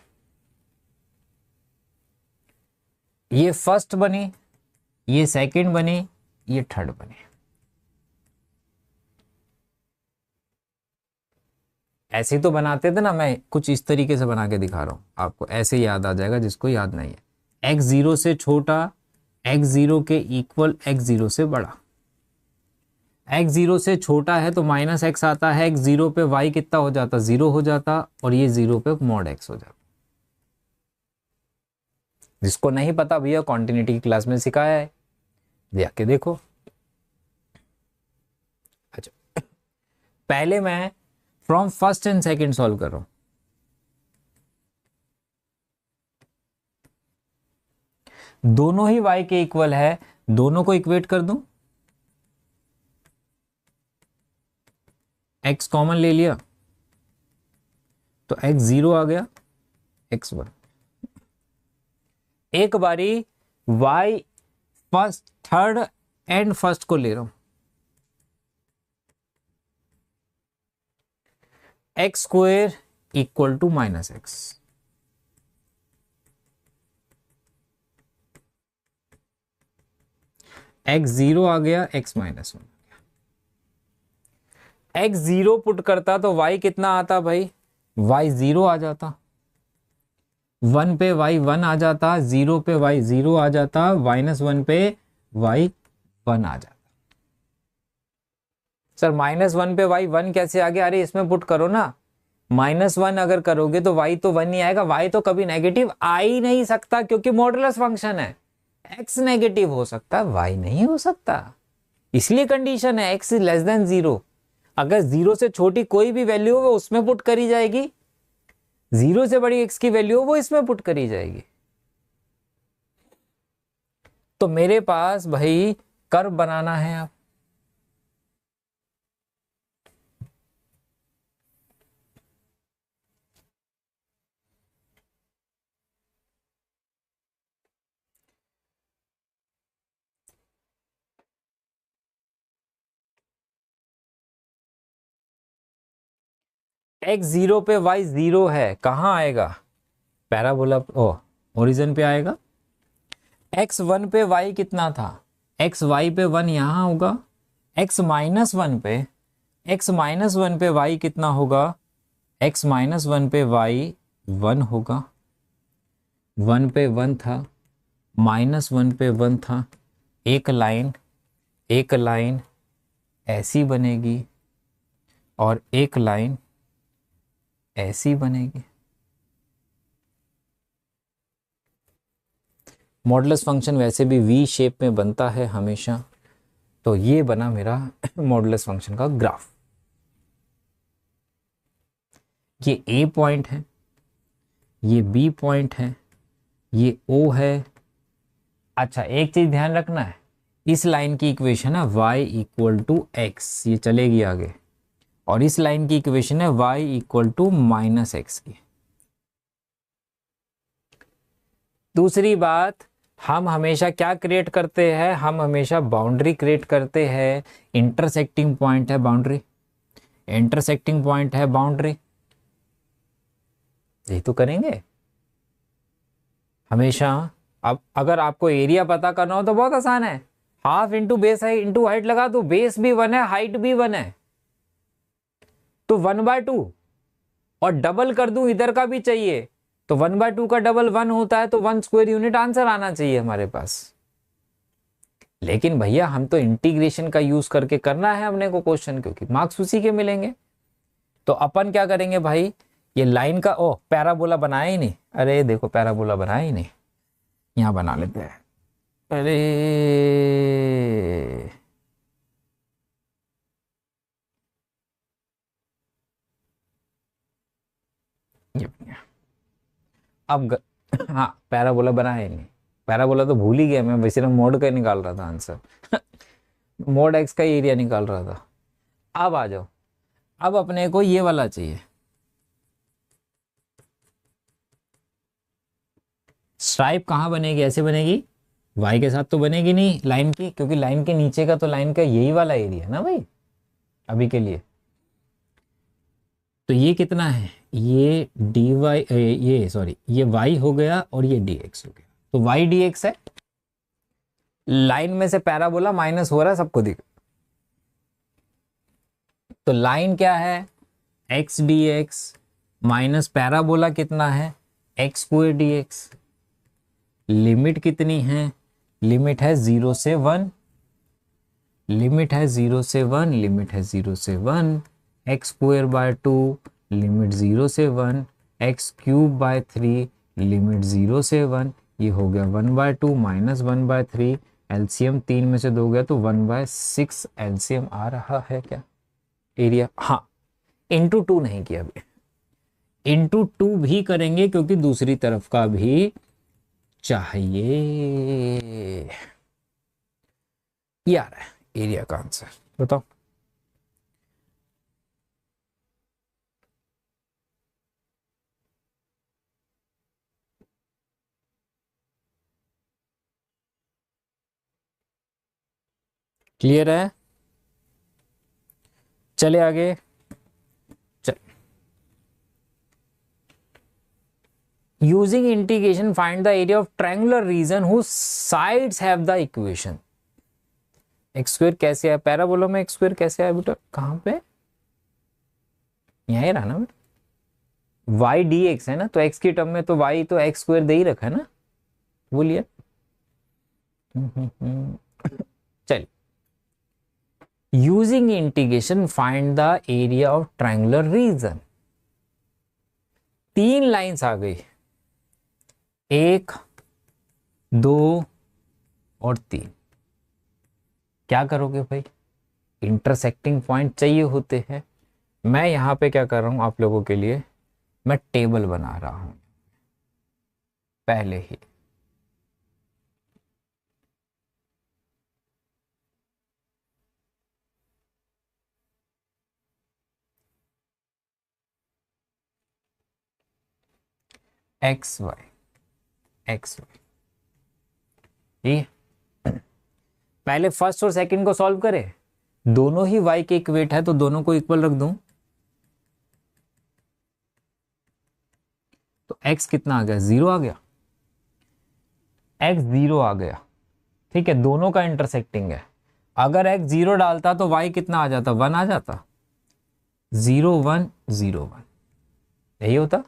ये फर्स्ट बनी, ये सेकंड बनी, ये थर्ड बनी। ऐसे ही तो बनाते थे ना, मैं कुछ इस तरीके से बना के दिखा रहा हूं आपको, ऐसे याद आ जाएगा जिसको याद नहीं है। x 0 से छोटा, x 0 के इक्वल, x 0 से बड़ा। x 0 से छोटा है तो माइनस एक्स आता है, x 0 पे y कितना हो जाता? 0 हो जाता, और ये 0 पे मॉड x हो जाता। जिसको नहीं पता भैया कॉन्टिन्यूटी की क्लास में सिखाया है, जाके देखो। अच्छा, पहले मैं from first and second solve कर रहा हूं। दोनों ही y के इक्वल है, दोनों को इक्वेट कर दूं। x कॉमन ले लिया तो x 0 आ गया, x 1। एक बारी y first, third and first को ले रहा हूं। X square equal to minus x. X 0 आ गया, x -1। x 0 पुट करता तो y कितना आता भाई? y 0 आ जाता। 1 पे y 1 आ जाता, 0 पे y 0 आ जाता, -1 पे y 1 आ जाता। सर -1 पे y 1 कैसे आ गया? अरे इसमें पुट करो ना। -1 अगर करोगे तो y तो 1 ही आएगा। y तो कभी नेगेटिव आ ही नहीं सकता, क्योंकि मॉडुलस फंक्शन है। x नेगेटिव हो सकता है, y नहीं हो सकता। इसलिए कंडीशन है x इज लेस देन 0। अगर 0 से छोटी कोई भी वैल्यू हो वो उसमें पुट करी जाएगी, 0 से बड़ी x की वैल्यू हो वो इसमें पुट करी जाएगी। तो मेरे पास भाई कर्व बनाना है अब। x 0 पे y 0 है, कहाँ आएगा? पैराबोला ओरिजिन पे आएगा। x 1 पे y कितना था? x y पे 1 यहाँ होगा। x माइनस 1 पे y कितना होगा? x माइनस 1 पे y 1 होगा। 1 पे 1 था, माइनस 1 पे 1 था। एक लाइन ऐसी बनेगी और एक लाइन ऐसी बनेगी। मॉडुलस फंक्शन वैसे भी वी शेप में बनता है हमेशा, तो ये बना मेरा मॉडुलस फंक्शन का ग्राफ। ये ए पॉइंट है, ये बी पॉइंट है, ये ओ है। अच्छा, एक चीज ध्यान रखना है, इस लाइन की इक्वेशन है y इक्वल टू एक्स, ये चलेगी आगे, और इस लाइन की इक्वेशन है y equal to minus x की। दूसरी बात, हम हमेशा क्या क्रिएट करते हैं? हम हमेशा बाउंड्री क्रिएट करते हैं। इंटरसेक्टिंग पॉइंट है बाउंड्री, इंटरसेक्टिंग पॉइंट है बाउंड्री, यही तो करेंगे हमेशा। अब अगर आपको एरिया पता करना हो तो बहुत आसान है, हाफ इंटू बेस है इंटू हाइट लगा दो, बेस भी 1 है हाइट भी 1 है तो 1/2, और डबल कर दूं इधर का भी चाहिए तो 1/2 का डबल 1 होता है, तो 1 स्क्वायर यूनिट आंसर आना चाहिए हमारे पास। लेकिन भैया हम तो इंटीग्रेशन का यूज करके करना है हमने को क्वेश्चन, क्योंकि मार्क्स उसी के मिलेंगे। तो अपन क्या करेंगे भाई, ये लाइन का पैराबोला बनाया ही नहीं, अरे देखो पैराबोला बनाया ही नहीं, यहां बना लेते हैं। अरे ये अब हाँ, पैराबोला बनाया ही नहीं, पैराबोला तो भूल ही गया मैं, वैसे मोड का निकाल रहा था आंसर मोड एक्स का एरिया निकाल रहा था। अब आ जाओ, अब अपने को ये वाला चाहिए, स्ट्राइप कहाँ बनेगी? ऐसे बनेगी, वाई के साथ तो बनेगी नहीं लाइन की, क्योंकि लाइन के नीचे का तो लाइन का यही वाला एरिया है ना भाई अभी के लिए। तो ये कितना है? ये डी वाई, ये सॉरी ये वाई हो गया और ये डी एक्स हो गया, तो वाई डी एक्स है। लाइन में से पैराबोला माइनस हो रहा है, सबको दिख। तो लाइन क्या है? X d x minus parabola कितना है? X square D x. Limit कितनी है? लिमिट है 0 से 1, लिमिट है 0 से 1, लिमिट है 0 से 1, एक्स स्क्वायर बाय 2, लिमिट 0 से 1, एक्स क्यूब बाय 3, लिमिट 0 से 1, ये हो गया 1/2 माइनस 1/3, एलसीएम 3 में से 2 गया तो 1/6 एलसीएम आ रहा है क्या एरिया? हाँ, इंटू 2 नहीं किया अभी, इंटू 2 भी करेंगे क्योंकि दूसरी तरफ का भी चाहिए। ये आ रहा है एरिया का आंसर, बताओ। क्लियर है? चले आगे। चल, using integration find the area of triangular region whose sides have the equation. X square कैसे है? पैराबोला में एक्स स्क्वायर कैसे है बेटा? कहां पे? यहीं रहा ना बेटा, वाई डी एक्स है ना, तो एक्स की टर्म में तो वाई तो एक्स स्क्वायर दे ही रखा है ना, बोलिए। चल, using integration find the area of triangular region. 3 lines आ गई, 1 2 और 3। क्या करोगे भाई? इंटरसेक्टिंग पॉइंट चाहिए होते हैं। मैं यहां पे क्या कर रहा हूं आप लोगों के लिए, मैं टेबल बना रहा हूं पहले ही। एक्स वाई एक्स वाई, ठीक है। पहले फर्स्ट और सेकंड को सॉल्व करें, दोनों ही y के इक्वेट है तो दोनों को इक्वल रख दूं, x कितना आ गया, 0 आ गया, x 0 आ गया, ठीक है, दोनों का इंटरसेक्टिंग है। अगर x 0 डालता तो y कितना आ जाता, 1 आ जाता, 0 1 0 1, यही होता।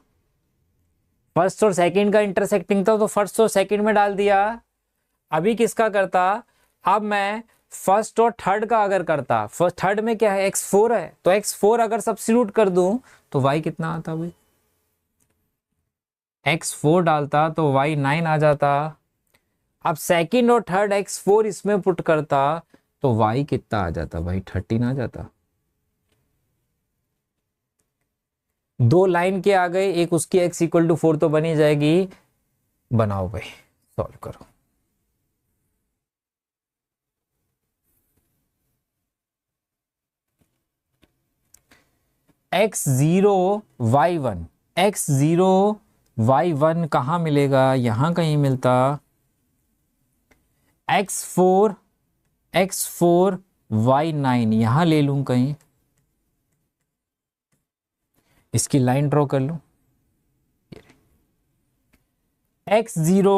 फर्स्ट और सेकंड का इंटरसेक्टिंग था तो फर्स्ट और सेकंड में डाल दिया। अभी किसका करता, अब मैं फर्स्ट और थर्ड का अगर करता, फर्स्ट थर्ड में क्या है, x4 है, तो x4 अगर सब्स्टिट्यूट कर दूं तो y कितना आता भाई, x4 डालता तो y 9 आ जाता। अब सेकंड और थर्ड x4 इसमें पुट करता तो y कितना आ जाता भाई, 13 आ जाता। दो लाइन के आ गए, एक उसकी x इक्वल टू 4 तो बनी जाएगी। बनाओ भाई, सॉल्व करो। x0 y1, x0 y1 कहाँ मिलेगा, यहां कहीं मिलता। x4 x4 y9 यहां ले लूं कहीं, इसकी लाइन ड्रॉ कर लूं। x0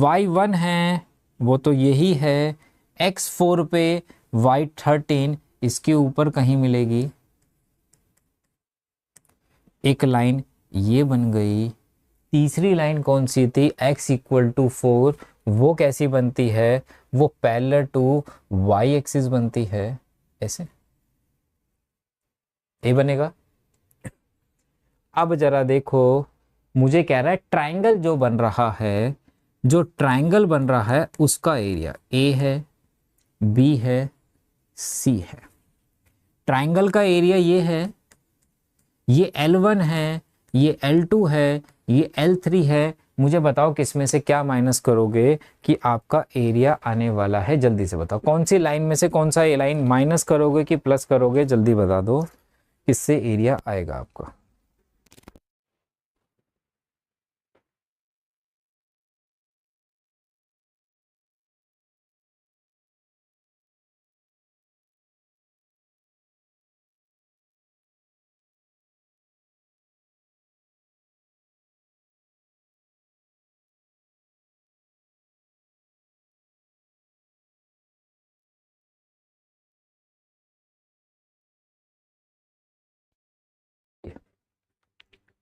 y1 है, वो तो यही है, x4 पे y13 इसके ऊपर कहीं मिलेगी। एक लाइन ये बन गई। तीसरी लाइन कौन सी थी, x इक्वल टू 4, वो कैसी बनती है, वो पैरेलल टू y एक्सिस बनती है, ऐसे ये बनेगा। अब जरा देखो, मुझे कह रहा है ट्रायंगल जो बन रहा है, जो ट्रायंगल बन रहा है उसका एरिया a है, b है, c है। ट्रायंगल का एरिया ये है, ये L1 है, ये L2 है, ये L3 है। मुझे बताओ किसमें से क्या माइनस करोगे कि आपका एरिया आने वाला है, जल्दी से बताओ कौन सी लाइन में से कौन सा लाइन माइनस करोगे कि प्लस करोगे, जल्दी बता दो किससे एरिया आएगा आपका।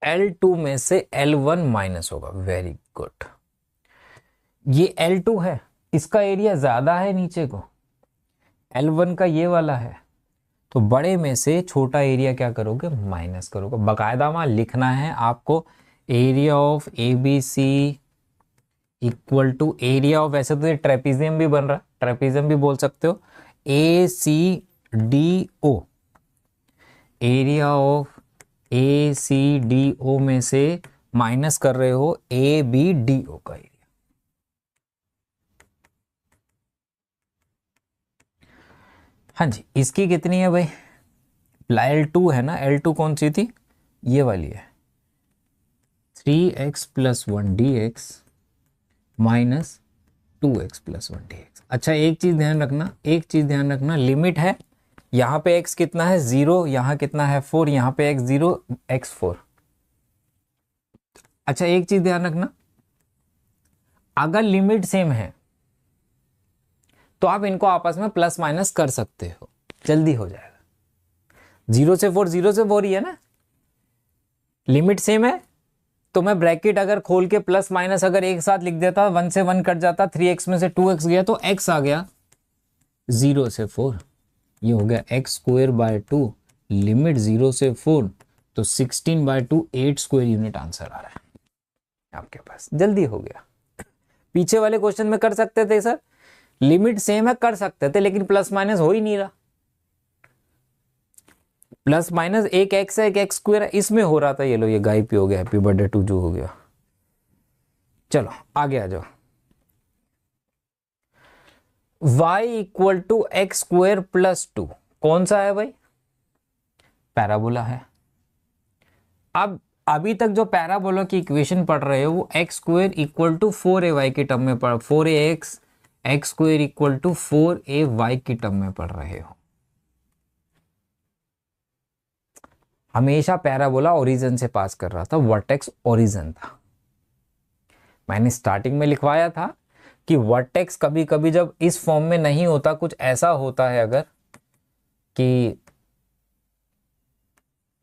L2 में से L1 माइनस होगा, वेरी गुड। ये L2 है, इसका एरिया ज्यादा है नीचे को, L1 का ये वाला है, तो बड़े में से छोटा एरिया क्या करोगे, माइनस करोगे। बाकायदा वहां लिखना है आपको, area of A B C equal to area of, वैसे तो ये ट्रेपीजियम भी बन रहा है, ट्रेपीजियम भी बोल सकते हो, A C D O, area of A C D O में से माइनस कर रहे हो ए बी डी ओ का एरिया। हाँ जी, इसकी कितनी है भाई, L2 है ना, L2 कौन सी थी, ये वाली है, 3x plus 1 dx minus 2x plus 1 dx। अच्छा एक चीज ध्यान रखना, एक चीज ध्यान रखना, लिमिट है, यहां पे x कितना है 0, यहां कितना है 4, यहां पे x 0 x 4। अच्छा एक चीज ध्यान रखना, अगर लिमिट सेम है तो आप इनको आपस में प्लस माइनस कर सकते हो, जल्दी हो जाएगा। 0 से 4, 0 से 4 ही है ना, लिमिट सेम है, तो मैं ब्रैकेट अगर खोल के प्लस माइनस अगर एक साथ लिख देता, 1 से 1 कट जाता, 3x में से 2x गया तो x आ गया 0 से 4, ये हो गया x स्क्वायर बाय 2, लिमिट 0 से 4, तो 16 बाय 2 8 स्क्वायर यूनिट आंसर आ रहा है आपके पास, जल्दी हो गया। पीछे वाले क्वेश्चन में कर सकते थे सर, लिमिट सेम है कर सकते थे, लेकिन प्लस माइनस हो ही नहीं रहा, प्लस माइनस एक एक्स है एक एक्स स्क्वायर है, इसमें हो रहा था। ये लो ये गायब भी हो गया, हैप्पी बर्थडे टू जो हो गया। चलो आगे आ जाओ, y equal to x square plus 2 कौन सा है भाई, पैराबोला है। अब अभी तक जो पैराबोला की इक्वेशन पढ़ रहे हो वो x square equal to 4ay के टर्म में पढ़, 4ax x square equal to 4ay की टर्म में पढ़ रहे हो। हमेशा पैराबोला ओरिजिन से पास कर रहा था, वर्टेक्स ओरिजिन था, मैंने स्टार्टिंग में लिखवाया था कि वर्टेक्स कभी कभी जब इस फॉर्म में नहीं होता, कुछ ऐसा होता है अगर कि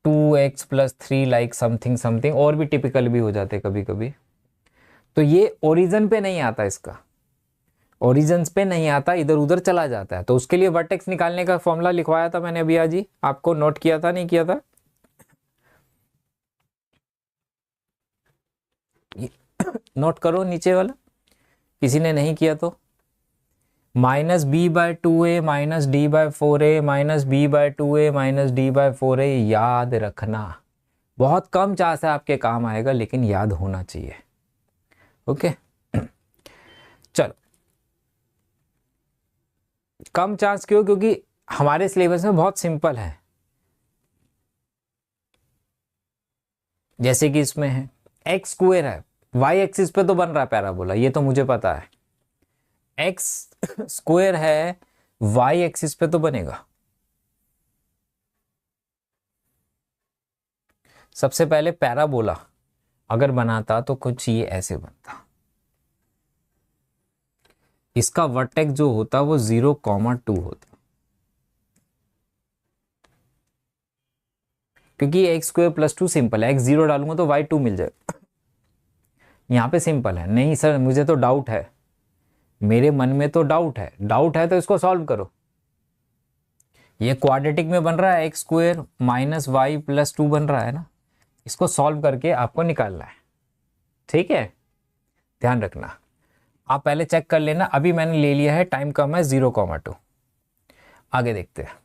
2x plus 3 like something something, और भी टिपिकल भी हो जाते कभी कभी, तो ये ओरिजिन पे नहीं आता, इसका ओरिजिन पे नहीं आता, इधर उधर चला जाता है। तो उसके लिए वर्टेक्स निकालने का फॉर्मूला लिखवाया था मैंने अभी आज ही, आपको नोट किया था नहीं किया था? नोट करो नीचे वाला, किसी ने नहीं किया तो। -b/2a minus d/4a minus b/2a minus d/4a, याद रखना। बहुत कम चांस है आपके काम आएगा, लेकिन याद होना चाहिए। ओके चलो, कम चांस क्यों? क्योंकि हमारे सिलेबस में बहुत सिंपल है। जैसे कि इसमें है एक्स स्क्वायर है, वाई एक्सिस पे तो बन रहा है पैराबोला, ये तो मुझे पता है। एक्स स्क्वायर है, वाई एक्सिस पे तो बनेगा। सबसे पहले पैराबोला अगर बनाता तो कुछ ये ऐसे बनता, इसका वर्टेक्स जो होता वो 0,2 होता, क्योंकि एक्स स्क्वायर प्लस 2 सिंपल है, एक्स 0 डालूंगा तो वाई 2 मिल जाएगा। यहां पे सिंपल है। नहीं सर मुझे तो डाउट है, मेरे मन में तो डाउट है। डाउट है तो इसको सॉल्व करो। ये क्वाड्रेटिक में बन रहा है, x square minus y plus 2 बन रहा है ना, इसको सॉल्व करके आपको निकालना है। ठीक है, ध्यान रखना। आप पहले चेक कर लेना, अभी मैंने ले लिया है, टाइम कम है 0,2। आगे देखते हैं।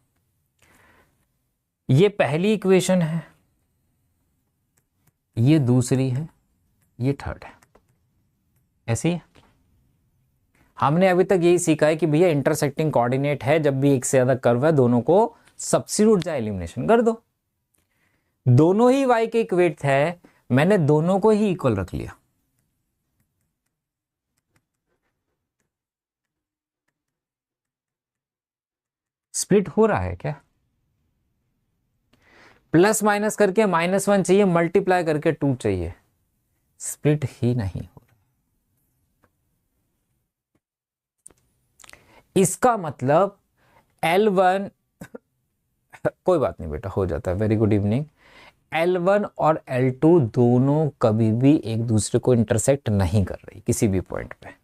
ये पहली इक्वेशन है, ये दूसरी है, ये थर्ड है, ऐसी है। हमने अभी तक यही सीखा है कि भैया इंटरसेक्टिंग कोऑर्डिनेट है, जब भी एक से ज्यादा कर्व है दोनों को सब्स्टिट्यूट या एलिमिनेशन कर दो। दोनों ही y के इक्वेट है, मैंने दोनों को ही इक्वल रख लिया। स्प्लिट हो रहा है क्या? प्लस माइनस करके -1 चाहिए, मल्टीप्लाई करके 2 चाहिए, स्प्लिट ही नहीं हो रहा। इसका मतलब L1 कोई बात नहीं बेटा, हो जाता है, वेरी गुड इवनिंग। L1 और L2 दोनों कभी भी एक दूसरे को इंटरसेक्ट नहीं कर रही किसी भी पॉइंट पे।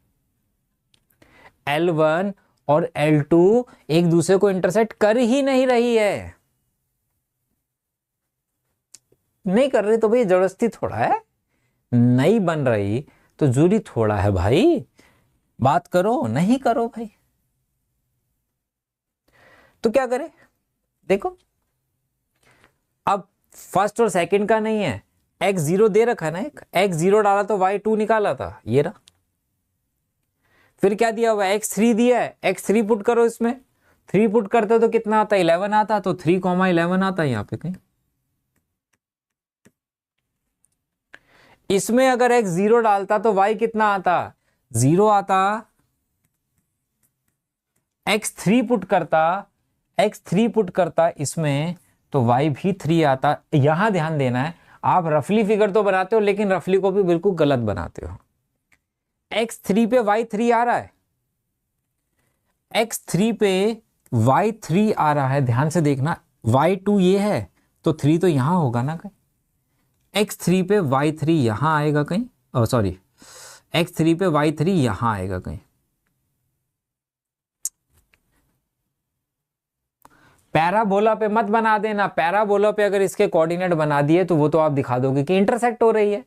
L1 और L2 एक दूसरे को इंटरसेक्ट कर ही नहीं रही है, नहीं कर रही तो भाई जबरदस्ती थोड़ा है, नहीं बन रही तो जरूरी थोड़ा है भाई, बात करो, नहीं करो भाई। तो क्या करें? देखो अब फर्स्ट और सेकंड का नहीं है, x0 दे रखा है ना, एक x0 डाला तो y2 निकाला था, ये रहा। फिर क्या दिया हुआ है? x3 दिया है, x3 पुट करो, इसमें 3 पुट करते तो कितना आता? 11 आता, तो 3,11 आता है यहां पे कहीं। इसमें अगर x0 डालता तो y कितना आता? 0 आता। x3 पुट करता इसमें तो y भी 3 आता। यहां ध्यान देना है, आप रफली फिगर तो बनाते हो, लेकिन रफली को भी बिल्कुल गलत बनाते हो। x3 पे y3 आ रहा है, x3 पे y3 आ रहा है, ध्यान से देखना। y2 ये है तो 3 तो यहां होगा ना कहीं। x3 पे y3 यहां आएगा कहीं, सॉरी x3 पे y3 यहां आएगा कहीं। पैराबोला पे मत बना देना, पैराबोला पे अगर इसके कोऑर्डिनेट बना दिए तो वो तो आप दिखा दोगे कि इंटरसेक्ट हो रही है।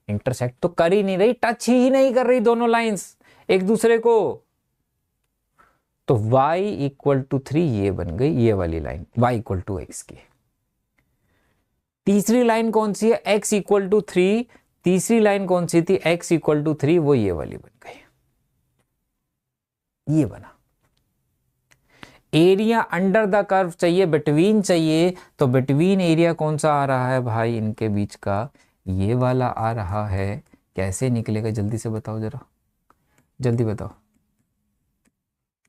इंटरसेक्ट तो कर ही नहीं रही, टच ही नहीं कर रही दोनों लाइंस एक दूसरे को। तो y = 3 ये बन गई, ये वाली लाइन y = x की। तीसरी लाइन कौन सी है? x = 3। तीसरी लाइन कौन सी थी? x = 3, वो ये वाली बन गई, ये बना। एरिया अंडर द कर्व चाहिए, बिटवीन चाहिए, तो बिटवीन एरिया कौन सा आ रहा है भाई इनके बीच का? ये वाला आ रहा है। कैसे निकलेगा जल्दी से बताओ जरा, जल्दी बताओ।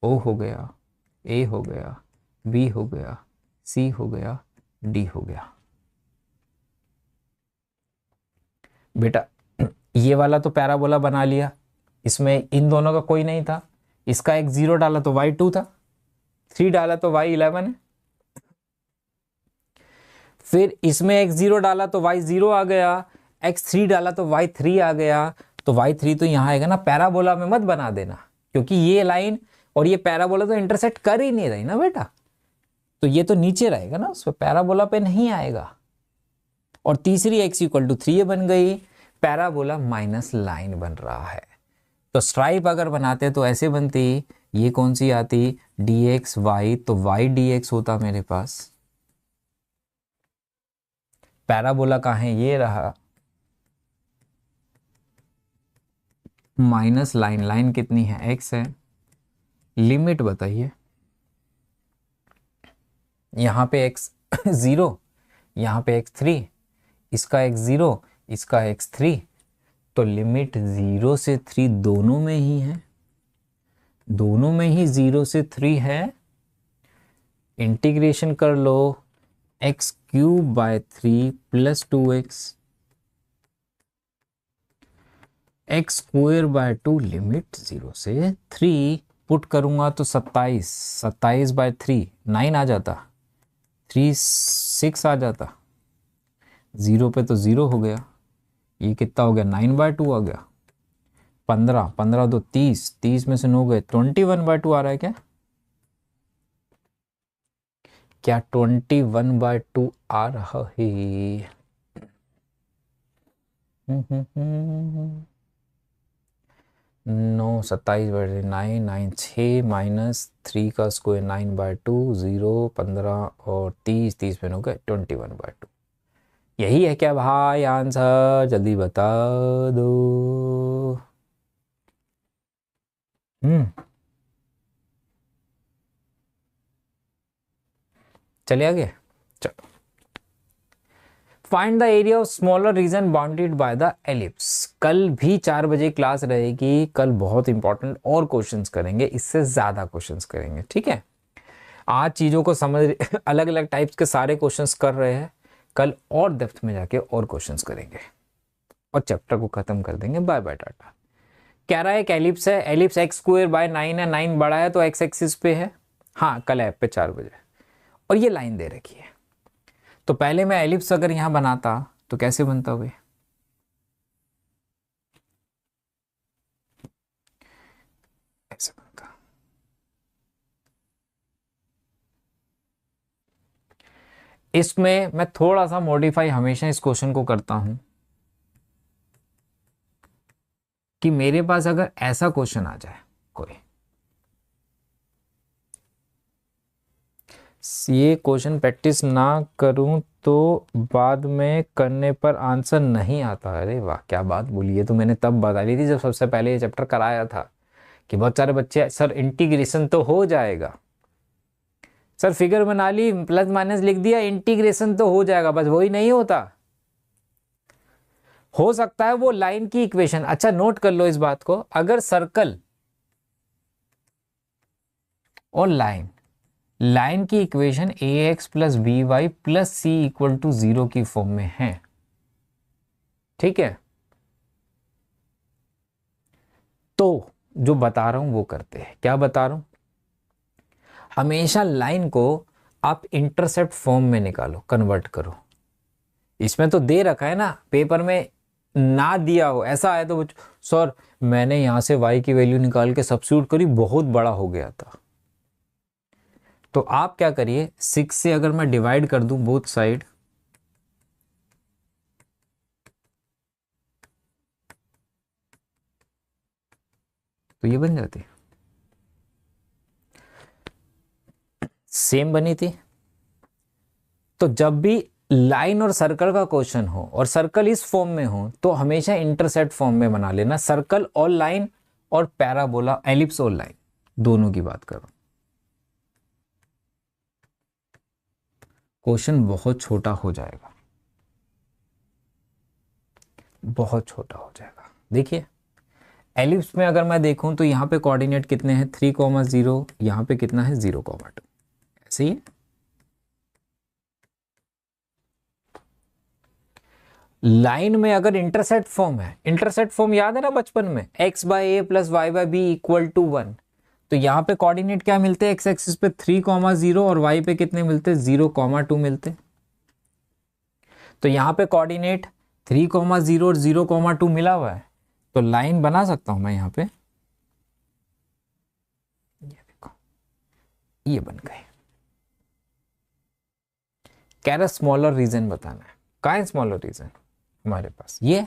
O हो गया, A हो गया, B हो गया, C हो गया, D हो गया। बेटा ये वाला तो पैराबोला बना लिया, इसमें इन दोनों का कोई नहीं था, इसका x 0 डाला तो y 2 था, 3 डाला तो y 11 है, फिर इसमें x 0 डाला तो y 0 आ गया, x 3 डाला तो y 3 आ गया, तो y 3 तो यहाँ आएगा ना। पैराबोला में मत बना देना, क्योंकि ये लाइन और ये पैराबोला तो इंटरसेक्ट कर ही नहीं रही ना बेटा, तो ये तो नीचे रहेगा ना, उस पर पैराबोला पे नहीं आएगा। और तीसरी x इक्वल टू 3 बन गई, पैराबोला माइनस लाइन बन रहा है। तो स्ट्राइप अगर बनाते तो ऐसे बनती, ये कौन सी आती, dx y, तो y dx होता मेरे पास, पैराबोला कहाँ है, ये रहा, माइनस लाइन, लाइन कितनी है, x है, लिमिट बताइए, यहाँ पे x 0, यहाँ पे x 3, इसका x 0, इसका x 3, तो लिमिट 0 से 3 दोनों में ही है, दोनों में ही 0 से 3 है। इंटीग्रेशन कर लो, x cube by 3 plus 2x, x square by 2, limit 0 से 3, पुट करूंगा तो 27, 27 बाय 3 9 आ जाता, 3 6 आ जाता, 0 पे तो 0 हो गया, ये कितना हो गया, 9 बाय 2 आ गया, 15, 15 तो 30, 30 में से 9 गए, 21 बाय 2 आ रहा है क्या, क्या 21 बाय 2 आ रहा है, 9 27 बाय 9, 9 6 माइनस 3 का स्क्वायर 9 बाय 2, 0 15 और 30, 30 में हो गए 21 बाय 2। यही है क्या भाई आंसर, जल्दी बता दो। चलिए आगे, चलो। Find the area of smaller reason bounded by the ellipse. कल भी 4 बजे क्लास रहेगी, कल बहुत इंपॉर्टेंट और क्वेश्चंस करेंगे, इससे ज्यादा क्वेश्चंस करेंगे, ठीक है। आज चीजों को समझ अलग अलग टाइप्स के सारे क्वेश्चंस कर रहे हैं, कल और डेप्थ में जाके और क्वेश्चंस करेंगे और चैप्टर को खत्म कर देंगे। Bye bye tata. कह रहा है एक एलिप्स है, एलिप्स एक्स स्क्वायर बाय 9 है, 9 बड़ा है तो एक्स एक्सिस पे है, हाँ कल ऐप पे 4 बजे, और ये लाइन दे रखी है। तो पहले मैं एलिप्स अगर यहां बनाता तो कैसे बनता हुए, ऐसे बनता। इसमें मैं थोड़ा सा मॉडिफाई हमेशा इस क्वेश्चन को करता हूं कि मेरे पास अगर ऐसा क्वेश्चन आ जाए कोई, ये क्वेश्चन प्रैक्टिस ना करूं तो बाद में करने पर आंसर नहीं आता। अरे वाह क्या बात बोली, है तो मैंने तब बता दी थी जब सबसे पहले ये चैप्टर कराया था कि बहुत सारे बच्चे सर इंटीग्रेशन तो हो जाएगा, सर फिगर बना ली प्लस माइनस लिख दिया इंटीग्रेशन तो हो जाएगा, बस वही नहीं होता, हो सकता है वो लाइन की इक्वेशन। अच्छा नोट कर लो इस बात को, अगर सर्कल और लाइन, लाइन की equation a x plus b y plus c equal to 0 की फॉर्म में है, ठीक है, तो जो बता रहा हूं वो करते हैं। क्या बता रहा हूं, हमेशा लाइन को आप इंटरसेप्ट फॉर्म में निकालो, कन्वर्ट करो। इसमें तो दे रखा है ना, पेपर में ना दिया हो ऐसा है तो सर मैंने यहां से y की वैल्यू निकाल के सब्स्टिट्यूट करी, बहुत बड़ा हो गया था। तो आप क्या करिए, 6 से अगर मैं डिवाइड कर दूं बोथ साइड, तो ये बन जाती, सेम बनी थी। तो जब भी लाइन और सर्कल का क्वेश्चन हो और सर्कल इस फॉर्म में हो तो हमेशा इंटरसेप्ट फॉर्म में बना लेना, सर्कल और लाइन और पैराबोला, एलिप्स और लाइन दोनों की बात करो। क्वेश्चन बहुत छोटा हो जाएगा, बहुत छोटा हो जाएगा। देखिए एलिप्स में अगर मैं देखूं तो यहां पे कोऑर्डिनेट कितने हैं, 3,0, यहां पे कितना है 0,2, ऐसे ही। लाइन में अगर इंटरसेप्ट फॉर्म है, इंटरसेप्ट फॉर्म याद है ना बचपन में, x by a plus y by b equal to 1, तो यहाँ पे कोऑर्डिनेट क्या मिलते हैं, एक्स एक्सिस पे 3,0 और वाई पे कितने मिलते, 0,2 मिलते। तो यहाँ पे कोऑर्डिनेट 3,0 और 0,2 मिला हुआ है, तो लाइन बना सकता हूं मैं यहाँ पे, ये देखो ये बन गए। कह रहा स्मॉलर रीजन बताना है, कहाँ है स्मॉलर रीजन हमारे पास, ये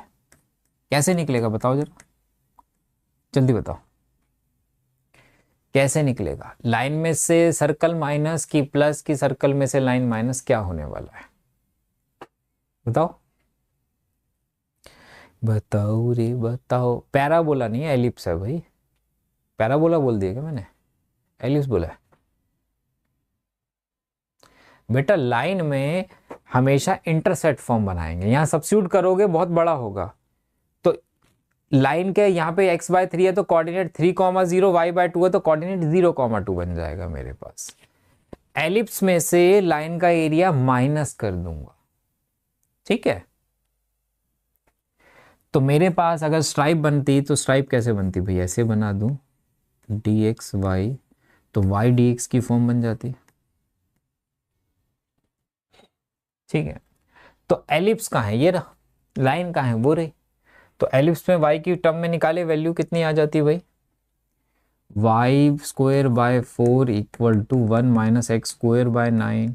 कैसे निकलेगा बताओ जरा, जल्दी बताओ कैसे निकलेगा। लाइन में से सर्कल माइनस की प्लस की सर्कल में से लाइन माइनस, क्या होने वाला है बताओ, बताओ रे बताओ। पैराबोला नहीं है, एलिप्स है भाई, पैराबोला बोल दिया क्या मैंने, एलिप्स बोला है बेटा। लाइन में हमेशा इंटरसेप्ट फॉर्म बनाएंगे, यहां सब्स्टिट्यूट करोगे बहुत बड़ा होगा। तो लाइन के यहाँ पे x बाय 3 है तो कोऑर्डिनेट 3,0, y बाय 2 है तो कोऑर्डिनेट 0,2 बन जाएगा मेरे पास। एलिप्स में से लाइन का एरिया माइनस कर दूंगा, ठीक है। तो मेरे पास अगर स्ट्राइप बनती तो स्ट्राइप कैसे बनती भाई, ऐसे बना दूं dx y, तो y dx की फॉर्म बन जाती, ठीक है। तो एलिप्स कहाँ है, ये रहा, लाइन कहाँ है, वो रही। तो एलिप्स में y की टर्म में निकाले वैल्यू कितनी आ जाती है भाई, y² by 4 equal to 1 minus x² by 9,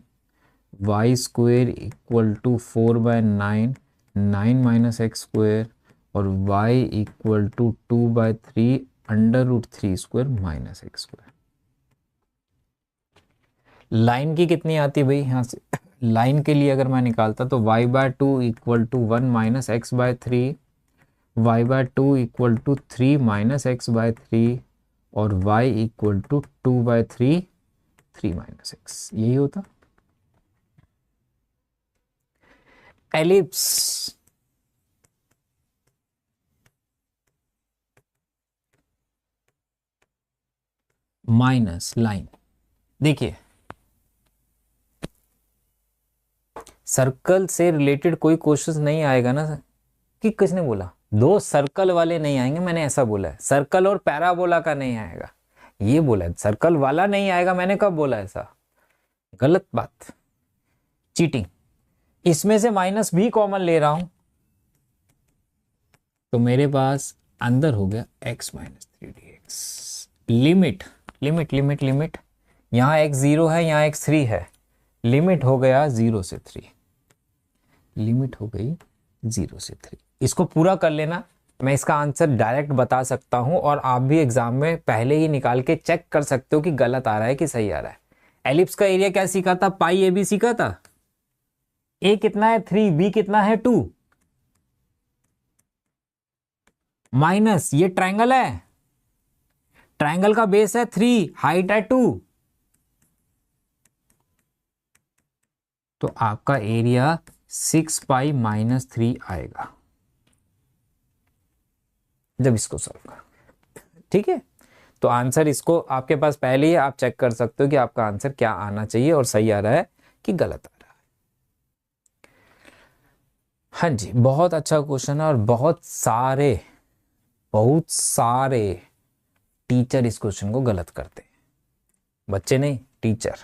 y² equal to 4 by 9, 9 minus x², और y equal to 2 by 3 under root 3² minus x²। Line की कितनी आती भाई यहाँ से, लाइन के लिए अगर मैं निकालता तो y by 2 equal to 1 minus x by 3, y by 2 equal to 3 minus x by 3, और y equal to 2 by 3, 3 minus x, यही होता एलिप्स। माइनस लाइन, देखिए सर्कल से रिलेटेड कोई क्वेश्चन नहीं आएगा ना, कि किसने बोला दो सर्कल वाले नहीं आएंगे, मैंने ऐसा बोला है, सर्कल और पैराबोला का नहीं आएगा, ये बोला है, सर्कल वाला नहीं आएगा, मैंने कब बोला ऐसा, गलत बात, चीटिंग। इसमें से माइनस भी कॉमन ले रहा हूं, तो मेरे पास अंदर हो गया x minus 3dx, limit limit limit limit, यहां x 0 है यहां x 3 है, लिमिट हो गया 0 से 3, लिमिट हो गई 0 से 3। इसको पूरा कर लेना, मैं इसका आंसर डायरेक्ट बता सकता हूं, और आप भी एग्जाम में पहले ही निकाल के चेक कर सकते हो कि गलत आ रहा है कि सही आ रहा है। एलिप्स का एरिया क्या सीखा था, पाई ए बी सीखा था, ए कितना है 3, बी कितना है 2, माइनस ये ट्रायंगल है, ट्रायंगल का बेस है 3, हाइट है 2, तो आपका एरिया 6 पाई माइनस 3 आएगा जब इसको सॉल्व करो, ठीक है। तो आंसर इसको आपके पास पहले ही आप चेक कर सकते हो कि आपका आंसर क्या आना चाहिए, और सही आ रहा है कि गलत आ रहा है। हाँ जी, बहुत अच्छा क्वेश्चन है, और बहुत सारे टीचर इस क्वेश्चन को गलत करते हैं, बच्चे नहीं टीचर,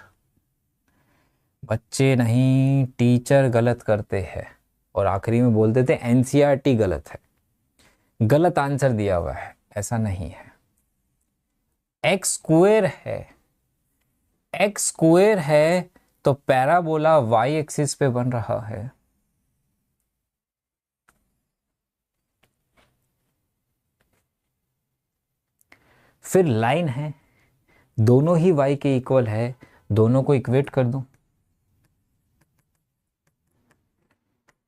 बच्चे नहीं टीचर गलत करते हैं, और आखिरी में बोल देते हैं एनसीईआरटी गलत है, गलत आंसर दिया हुआ है, ऐसा नहीं है। एक्स स्क्वायर है तो पैराबोला वाई एक्सिस पे बन रहा है, फिर लाइन है, दोनों ही y के इक्वल है, दोनों को इक्वेट कर दूं,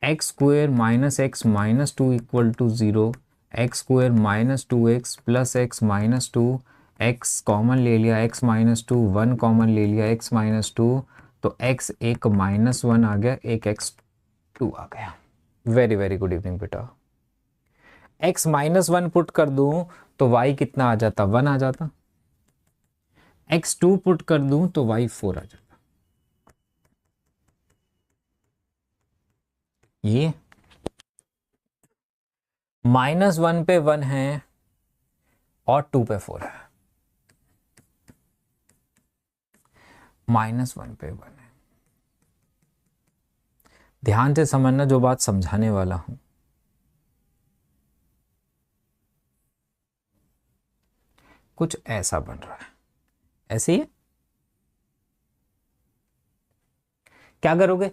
x² minus x minus 2 equal to 0, x² minus 2x plus x minus 2, x common ले लिया, x माइनस 2, 1 कॉमन ले लिया, x माइनस 2, तो x एक माइनस 1 आ गया, एक x2 आ गया। वेरी वेरी गुड इवनिंग बेटा। x माइनस 1 पुट कर दूं तो y कितना आ जाता, 1 आ जाता, x2 पुट कर दूं तो y 4 आ जाता। ये -1 पे 1 है और 2 पे 4 है। -1 पे 1 है। ध्यान से समझना जो बात समझाने वाला हूं। कुछ ऐसा बन रहा है, ऐसे ही है। क्या करोगे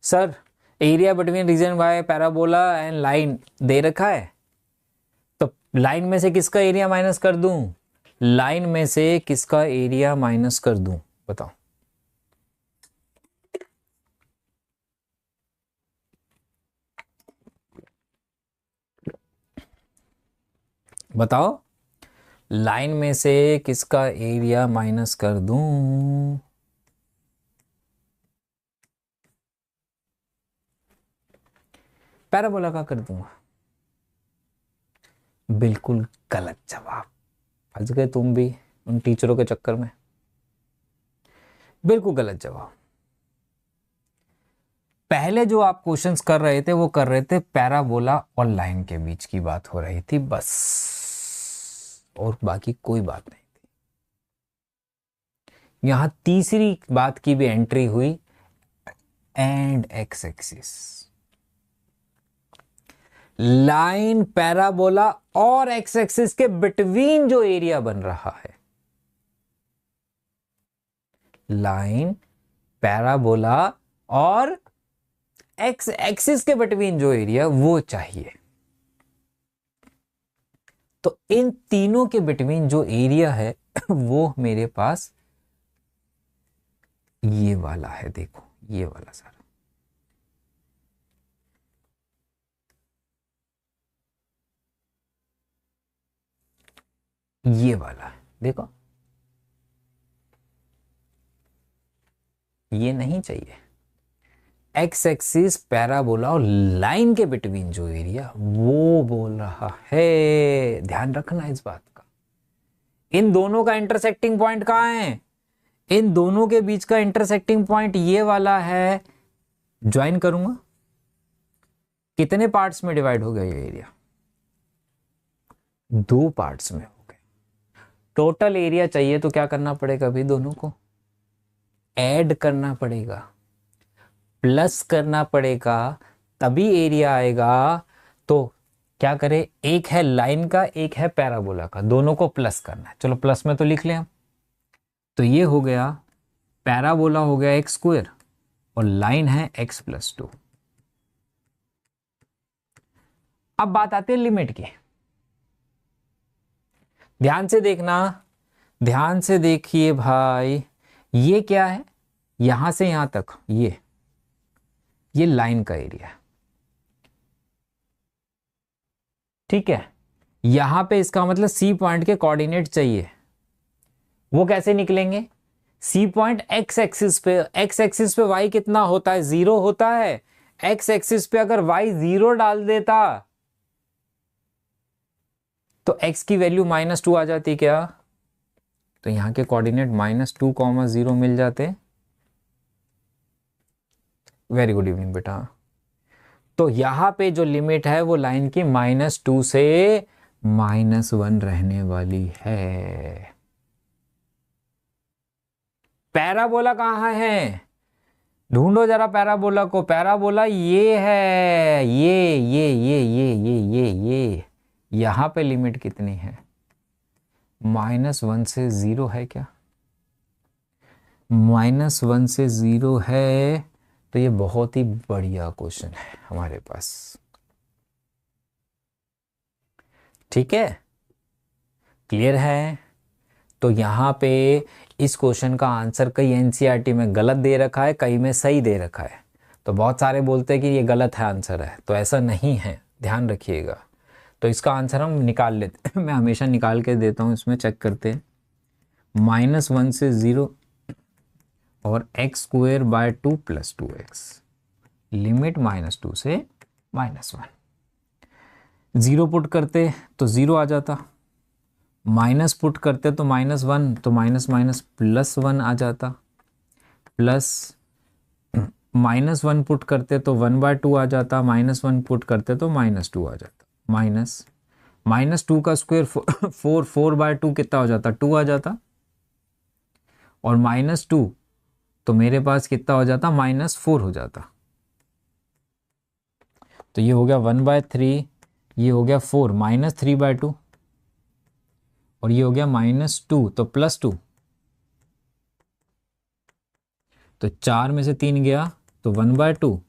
sir? Area between region y parabola and line दे रखा है, तो लाइन में से किसका एरिया माइनस कर दूं? लाइन में से किसका एरिया माइनस कर दूं? बताओ। बताओ, लाइन में से किसका एरिया माइनस कर दूं? पैराबोला का कर दूंगा। बिल्कुल गलत जवाब। फंस गए तुम भी उन टीचरों के चक्कर में। बिल्कुल गलत जवाब। पहले जो आप क्वेश्चंस कर रहे थे वो कर रहे थे पैराबोला और लाइन के बीच की बात हो रही थी बस, और बाकी कोई बात नहीं थी। यहां तीसरी बात की भी एंट्री हुई, and x axis. Line, parabola और एक्स एक्सिस के बिटवीन जो एरिया बन रहा है, लाइन, पैराबोला और एक्स एक्सिस के बिटवीन जो एरिया वो चाहिए। तो इन तीनों के बिटवीन जो एरिया है वो मेरे पास ये वाला है। देखो ये वाला सारा, ये वाला है। देखो ये नहीं चाहिए। एक्स एक्सिस, पैराबोला और लाइन के बिटवीन जो एरिया वो बोल रहा है। ध्यान रखना इस बात का। इन दोनों का इंटरसेक्टिंग पॉइंट कहां है? इन दोनों के बीच का इंटरसेक्टिंग पॉइंट ये वाला है। ज्वाइन करूंगा। कितने पार्ट्स में डिवाइड हो गया ये एरिया? 2 पार्ट्स में हो गए। टोटल एरिया चाहिए तो क्या करना पड़ेगा? अभी दोनों को ऐड करना पड़ेगा, प्लस करना पड़ेगा, तभी एरिया आएगा। तो क्या करें? एक है लाइन का, एक है पैराबोला का, दोनों को प्लस करना है। चलो प्लस में तो लिख लें हम। तो ये हो गया, पैराबोला हो गया एक्स स्क्वायर और लाइन है x + 2। अब बात आती है लिमिट की। ध्यान से देखना, ध्यान से देखिए भाई। ये क्या है? यहां से यहां तक ये लाइन का एरिया, ठीक है। यहां पे इसका मतलब सी पॉइंट के कोऑर्डिनेट चाहिए। वो कैसे निकलेंगे? सी पॉइंट एक्स एक्सिस पे, एक्स एक्सिस पे y कितना होता है? 0 होता है। एक्स एक्सिस पे अगर y 0 डाल देता तो x की वैल्यू -2 आ जाती क्या? तो यहां के कोऑर्डिनेट -2, 0 मिल जाते। वेरी गुड इवनिंग बेटा। तो यहां पे जो लिमिट है वो लाइन की -2 से -1 रहने वाली है। पैराबोला कहां है? ढूंढो जरा पैराबोला को। पैराबोला ये है, ये यहां पे लिमिट कितनी है? -1 से 0 है क्या? -1 से 0 है। तो ये बहुत ही बढ़िया क्वेश्चन है हमारे पास, ठीक है। क्लियर है? तो यहां पे इस क्वेश्चन का आंसर कई एनसीईआरटी में गलत दे रखा है, कई में सही दे रखा है। तो बहुत सारे बोलते हैं कि ये गलत है आंसर है, तो ऐसा नहीं है, ध्यान रखिएगा। तो इसका आंसर हम निकाल लेते हैं। मैं हमेशा निकाल के देता हूं, इसमें चेक करते हैं। -1 से 0 और x² / 2 + 2x, लिमिट -2 से -1। 0 पुट करते तो 0 आ जाता, माइनस पुट करते तो -1, तो माइनस +1 आ जाता, प्लस -1 पुट करते तो 1/2 आ जाता, -1 पुट करते तो -2 आ जाता, -2 का स्क्वायर 4/2 कितना हो जाता, 2 आ जाता, और -2 तो मेरे पास कितना हो जाता, -4 हो जाता। तो ये हो गया 1/3, ये हो गया 4, -3/2, और ये हो गया -2 तो +2, तो 4 में से 3 गया तो 1/2,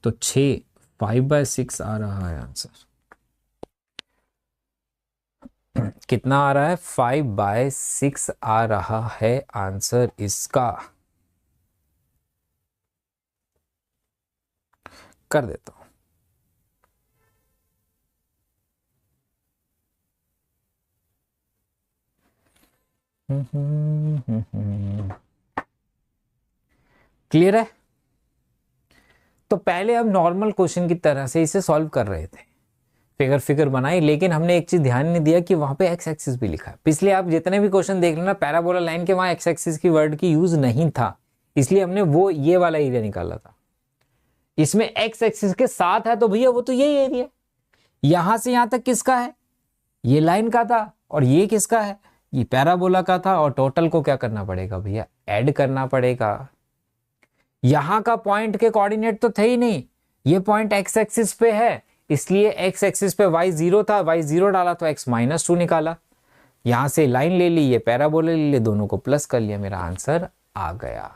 तो 6, 5/6 आ रहा है आंसर। कितना आ रहा है, 5/6 आ रहा है आंसर इसका। कर देता हूं। क्लियर है? तो पहले हम नॉर्मल क्वेश्चन की तरह से इसे सॉल्व कर रहे थे, फिगर बनाई, लेकिन हमने एक चीज ध्यान नहीं दिया कि वहां पे एक्स एक्सिस भी लिखा है। पिछले आप जितने भी क्वेश्चन देख लेना, पैराबोला लाइन के वहां एक्स एक्सिस की वर्ड की यूज नहीं था, इसलिए हमने वो ये वाला एरिया निकाला था। इसमें एक्स एक्सिस के साथ है तो भैया वो तो यही एरिया, यहां से यहां तक किसका है, ये लाइन का था, और ये किसका है, ये पैराबोला का था, और टोटल को क्या करना पड़ेगा भैया, ऐड करना पड़ेगा। यहां का पॉइंट के कोऑर्डिनेट तो थे ही नहीं, ये पॉइंट एक्स एक्सिस पे है, इसलिए एक्स एक्सिस पे y 0 था, y 0 डाला तो x -2 निकाला, यहां से लाइन ले ली, ये पैराबोला ले ली, दोनों को प्लस कर लिया, मेरा आंसर आ गया।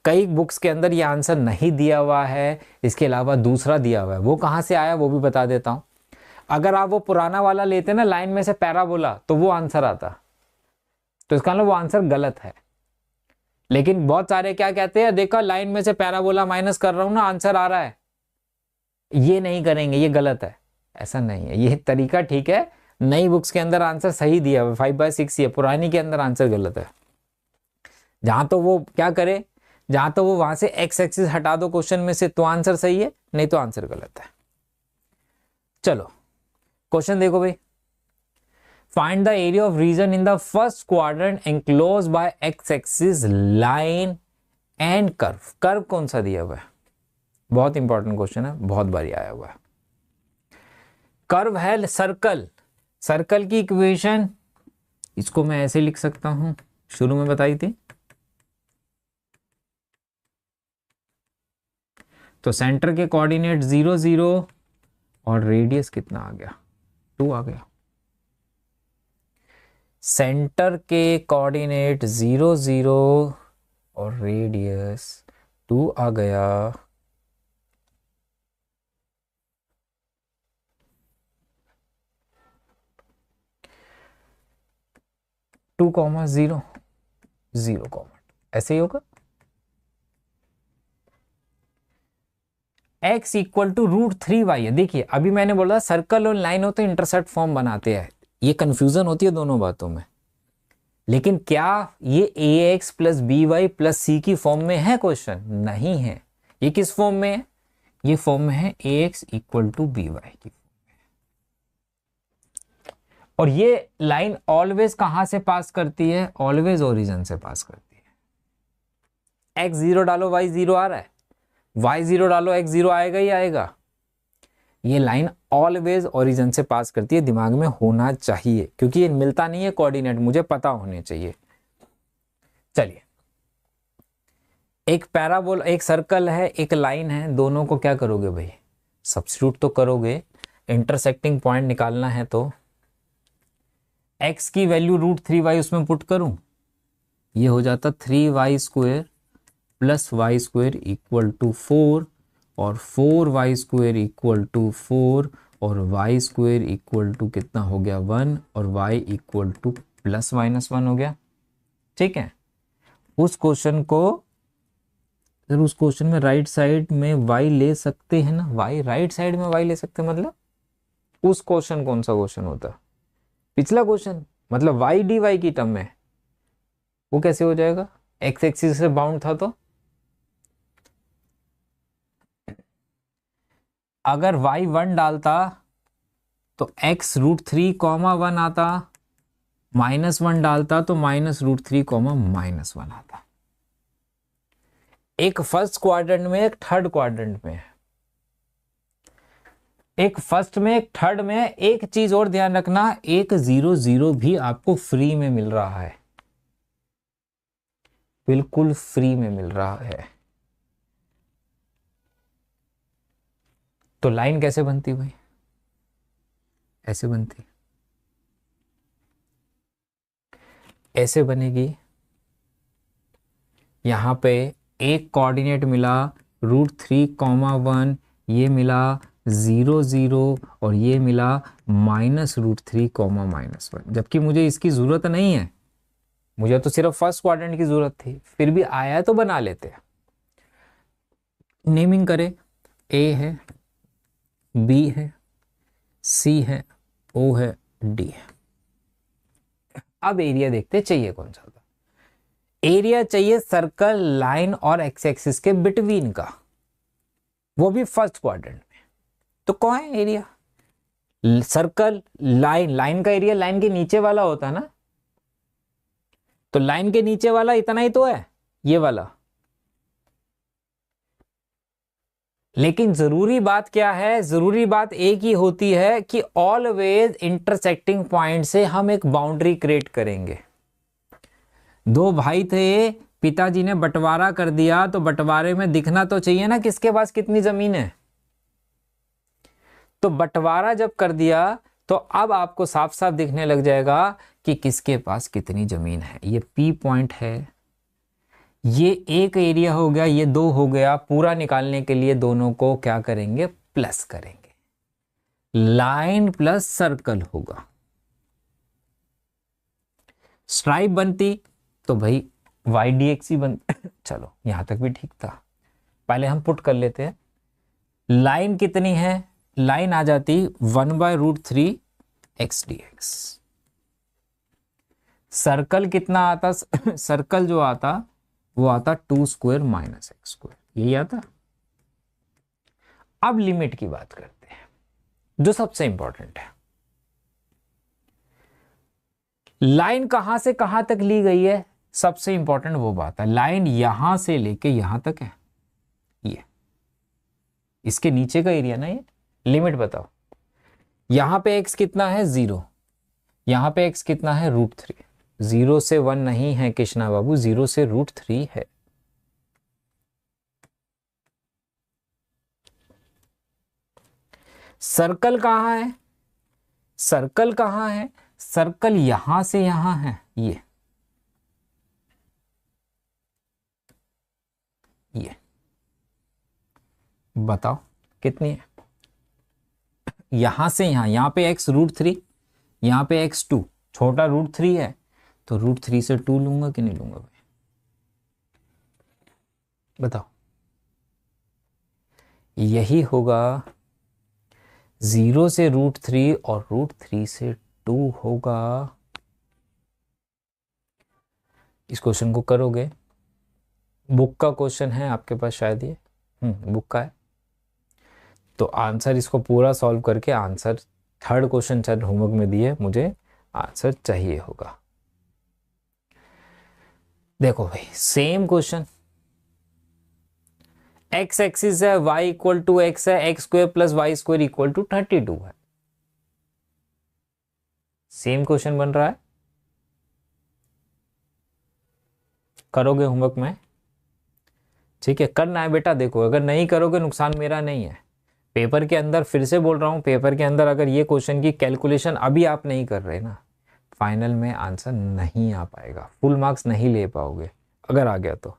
कई बुक्स के अंदर ये आंसर नहीं दिया हुआ है, इसके अलावा दूसरा दिया हुआ है, वो कहां से आया वो भी बता देता हूं। अगर आप वो पुराना वाला लेते ना, लाइन में से पैराबोला, तो वो आंसर आता, तो इसका मतलब वो आंसर गलत है। लेकिन बहुत सारे क्या कहते हैं, देखो लाइन में से पैराबोला माइनस कर रहा हूं ना, आंसर आ रहा है, ये नहीं करेंगे, ये गलत है। ऐसा नहीं है, ये तरीका ठीक है, नई बुक्स के अंदर आंसर सही दिया है, 5/6 है, पुरानी के अंदर आंसर गलत है। जहां तो वो क्या करे, जहां तो वो वहां से एक्स एक्सिस हटा दो क्वेश्चन में से, तो आंसर सही है, नहीं तो आंसर गलत है। चलो क्वेश्चन देखो भाई, find the area of region in the first quadrant enclose by x axis line and curve. Curve कौन सा दिया हुआ है, बहुत इंपॉर्टेंट क्वेश्चन है, बहुत बारी आया हुआ है। कर्व है सर्कल, सर्कल की इक्वेशन इसको मैं ऐसे लिख सकता हूं, शुरू में बताई थी। तो सेंटर के कोऑर्डिनेट 0 0 और रेडियस कितना आ गया, 2 आ गया। सेंटर के कोऑर्डिनेट 0 0 और रेडियस 2 आ गया। 2,0 0, ऐसे ही होगा। x इक्वल टू √3y है। देखिए अभी मैंने बोला सर्कल और लाइन हो तो इंटरसेप्ट फॉर्म बनाते हैं, ये कंफ्यूजन होती है दोनों बातों में, लेकिन क्या ये ax plus by plus c की फॉर्म में है, क्वेश्चन नहीं है। ये किस फॉर्म में है, ये फॉर्म में है ax इक्वल टू by की। और ये लाइन ऑलवेज कहां से पास करती है, ऑलवेज ओरिजिन से पास करती है। x 0 डालो y 0 आ रहा है, y 0 डालो x 0 आएगा ही आएगा। ये लाइन ऑलवेज ओरिजिन से पास करती है, दिमाग में होना चाहिए, क्योंकि ये मिलता नहीं है कोऑर्डिनेट, मुझे पता होने चाहिए। चलिए एक पैराबोला, एक सर्कल है, एक लाइन है, दोनों को क्या करोगे भाई, सब्स्टिट्यूट तो करोगे। इंटरसेक्टिंग पॉइंट निकालना है तो x की वैल्यू √3y उसमें पुट करूं, ये हो जाता 3y² plus y² equal to 4, और 4y² इक्वल टू 4, और y² इक्वल टू कितना हो गया 1, और y इक्वल टू +-1 हो गया। ठीक है, उस क्वेश्चन को, अगर उस क्वेश्चन में राइट साइड में y ले सकते हैं ना, y राइट साइड में y ले सकते हैं, मतलब उस क्वेश्चन कौन सा क्वेश्चन होता, पिछला क्वेश्चन, मतलब y dy की टर्म में, वो कैसे हो जाएगा, x एक्सिस से बाउंड था तो अगर y 1 डालता तो x √3, 1 आता, -1 डालता तो -√3, -1 आता। एक फर्स्ट क्वाड्रेंट में, एक थर्ड क्वाड्रेंट में, एक फर्स्ट में, एक थर्ड में। एक चीज और ध्यान रखना, एक 0 0 भी आपको फ्री में मिल रहा है, बिल्कुल फ्री में मिल रहा है। तो लाइन कैसे बनती भाई? ऐसे बनती, ऐसे बनेगी। यहां पे एक कोऑर्डिनेट मिला √3, 1, ये मिला 0 0, और ये मिला -√3, -1, जबकि मुझे इसकी जरूरत नहीं है, मुझे तो सिर्फ फर्स्ट क्वाड्रेंट की जरूरत थी। फिर भी आया है तो बना लेते हैं। नेमिंग करें, ए है, बी है, सी है, ओ है, डी है। अब एरिया देखते चाहिए कौन सा था। एरिया चाहिए सर्कल, लाइन और एक्स एक्सिस के बिटवीन का, वो भी फर्स्ट क्वाड्रेंट में। तो कौन है एरिया? सर्कल, लाइन, लाइन का एरिया लाइन के नीचे वाला होता है ना, तो लाइन के नीचे वाला इतना ही तो है, ये वाला। लेकिन जरूरी बात क्या है? जरूरी बात एक ही होती है कि ऑलवेज इंटरसेक्टिंग पॉइंट से हम एक बाउंड्री क्रिएट करेंगे। दो भाई थे, पिताजी ने बंटवारा कर दिया, तो बंटवारे में दिखना तो चाहिए ना किसके पास कितनी जमीन है। तो बंटवारा जब कर दिया तो अब आपको साफ साफ दिखने लग जाएगा कि किसके पास कितनी जमीन है। ये पी पॉइंट है, ये एक एरिया हो गया, ये दो हो गया। पूरा निकालने के लिए दोनों को क्या करेंगे? प्लस करेंगे। लाइन प्लस सर्कल होगा। स्ट्राइप बनती तो भाई YDX ही बन चलो यहां तक भी ठीक था। पहले हम पुट कर लेते हैं। लाइन कितनी है? लाइन आ जाती 1/√3 XDX। सर्कल कितना आता? सर्कल जो आता वो आता 2² -x², यही आता। अब लिमिट की बात करते हैं, जो सबसे इंपॉर्टेंट है। लाइन कहां से कहां तक ली गई है, सबसे इंपॉर्टेंट वो बात है। लाइन यहां से लेके यहां तक है, ये इसके नीचे का एरिया ना। ये लिमिट बताओ। यहां पे x कितना है? 0। यहां पे x कितना है? √3। 0 से 1 नहीं है कृष्णा बाबू, 0 से √3 है। सर्कल कहां है? सर्कल कहां है? सर्कल यहां से यहां है, ये बताओ कितनी है? यहां से यहां, यहां पे x √3, यहां पे x 2, छोटा √3 है, तो √3 से 2 लूंगा कि नहीं लूंगा भाई? बताओ। यही होगा। 0 से √3 और √3 से 2 होगा। इस क्वेश्चन को करोगे, बुक का क्वेश्चन है आपके पास शायद ये, बुक का है। तो आंसर इसको पूरा सॉल्व करके आंसर थर्ड क्वेश्चन शायद होमवर्क में दिए, मुझे आंसर चाहिए होगा। देखो भाई सेम क्वेश्चन, एक्स एक्सिस है, y = x है, x² + y² = 32 है। सेम क्वेश्चन बन रहा है, करोगे होमवर्क में? ठीक है, करना है बेटा। देखो अगर नहीं करोगे नुकसान मेरा नहीं है। पेपर के अंदर, फिर से बोल रहा हूं, पेपर के अंदर अगर ये क्वेश्चन की कैलकुलेशन अभी आप नहीं कर रहे ना, फाइनल में आंसर नहीं आ पाएगा, फुल मार्क्स नहीं ले पाओगे अगर आ गया तो।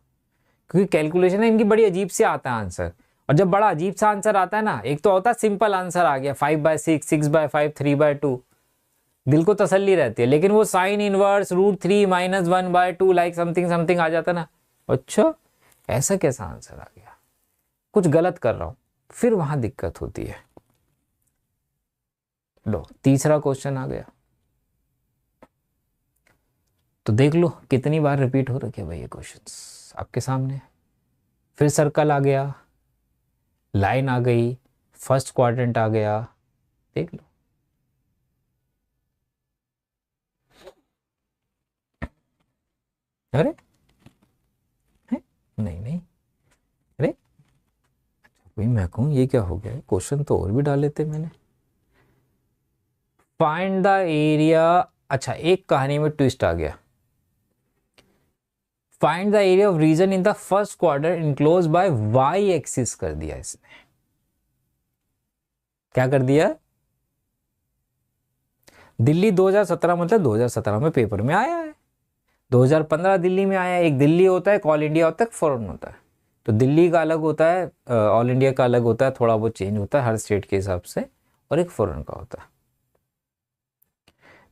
क्योंकि कैलकुलेशन है इनकी बड़ी अजीब से आता है आंसर। और जब बड़ा अजीब सा आंसर आता है ना, एक तो होता है सिंपल आंसर आ गया 5/6, 6/5, 3/2, दिल को तसल्ली रहती है। लेकिन वो sine inverse √3 -1/2 like something something आ जाता ना, अच्छा ऐसा कैसा आंसर आ गया, कुछ गलत कर रहा हूं, फिर वहां दिक्कत होती है। लो तीसरा क्वेश्चन आ गया, तो देख लो कितनी बार रिपीट हो रखे भाई ये क्वेश्चंस आपके सामने। फिर सर्कल आ गया, लाइन आ गई, फर्स्ट क्वाड्रेंट आ गया, देख लो। अरे है? नहीं नहीं, भाई मैं कहूँ ये क्या हो गया, क्वेश्चन तो और भी डाले थे मैंने। फाइंड द एरिया, अच्छा एक कहानी में ट्विस्ट आ गया। Find the area of region in the first quarter enclose by y axis कर दिया इसने। क्या कर दिया? दिल्ली 2017 मतलब 2017 में पेपर में आया है, 2015 दिल्ली में आया है। एक दिल्ली होता है, एक ऑल इंडिया होता है, एक फॉरेन होता है। तो दिल्ली का अलग होता है, ऑल इंडिया का अलग होता है, थोड़ा बहुत चेंज होता है हर स्टेट के हिसाब से, और एक फॉरेन का होता है।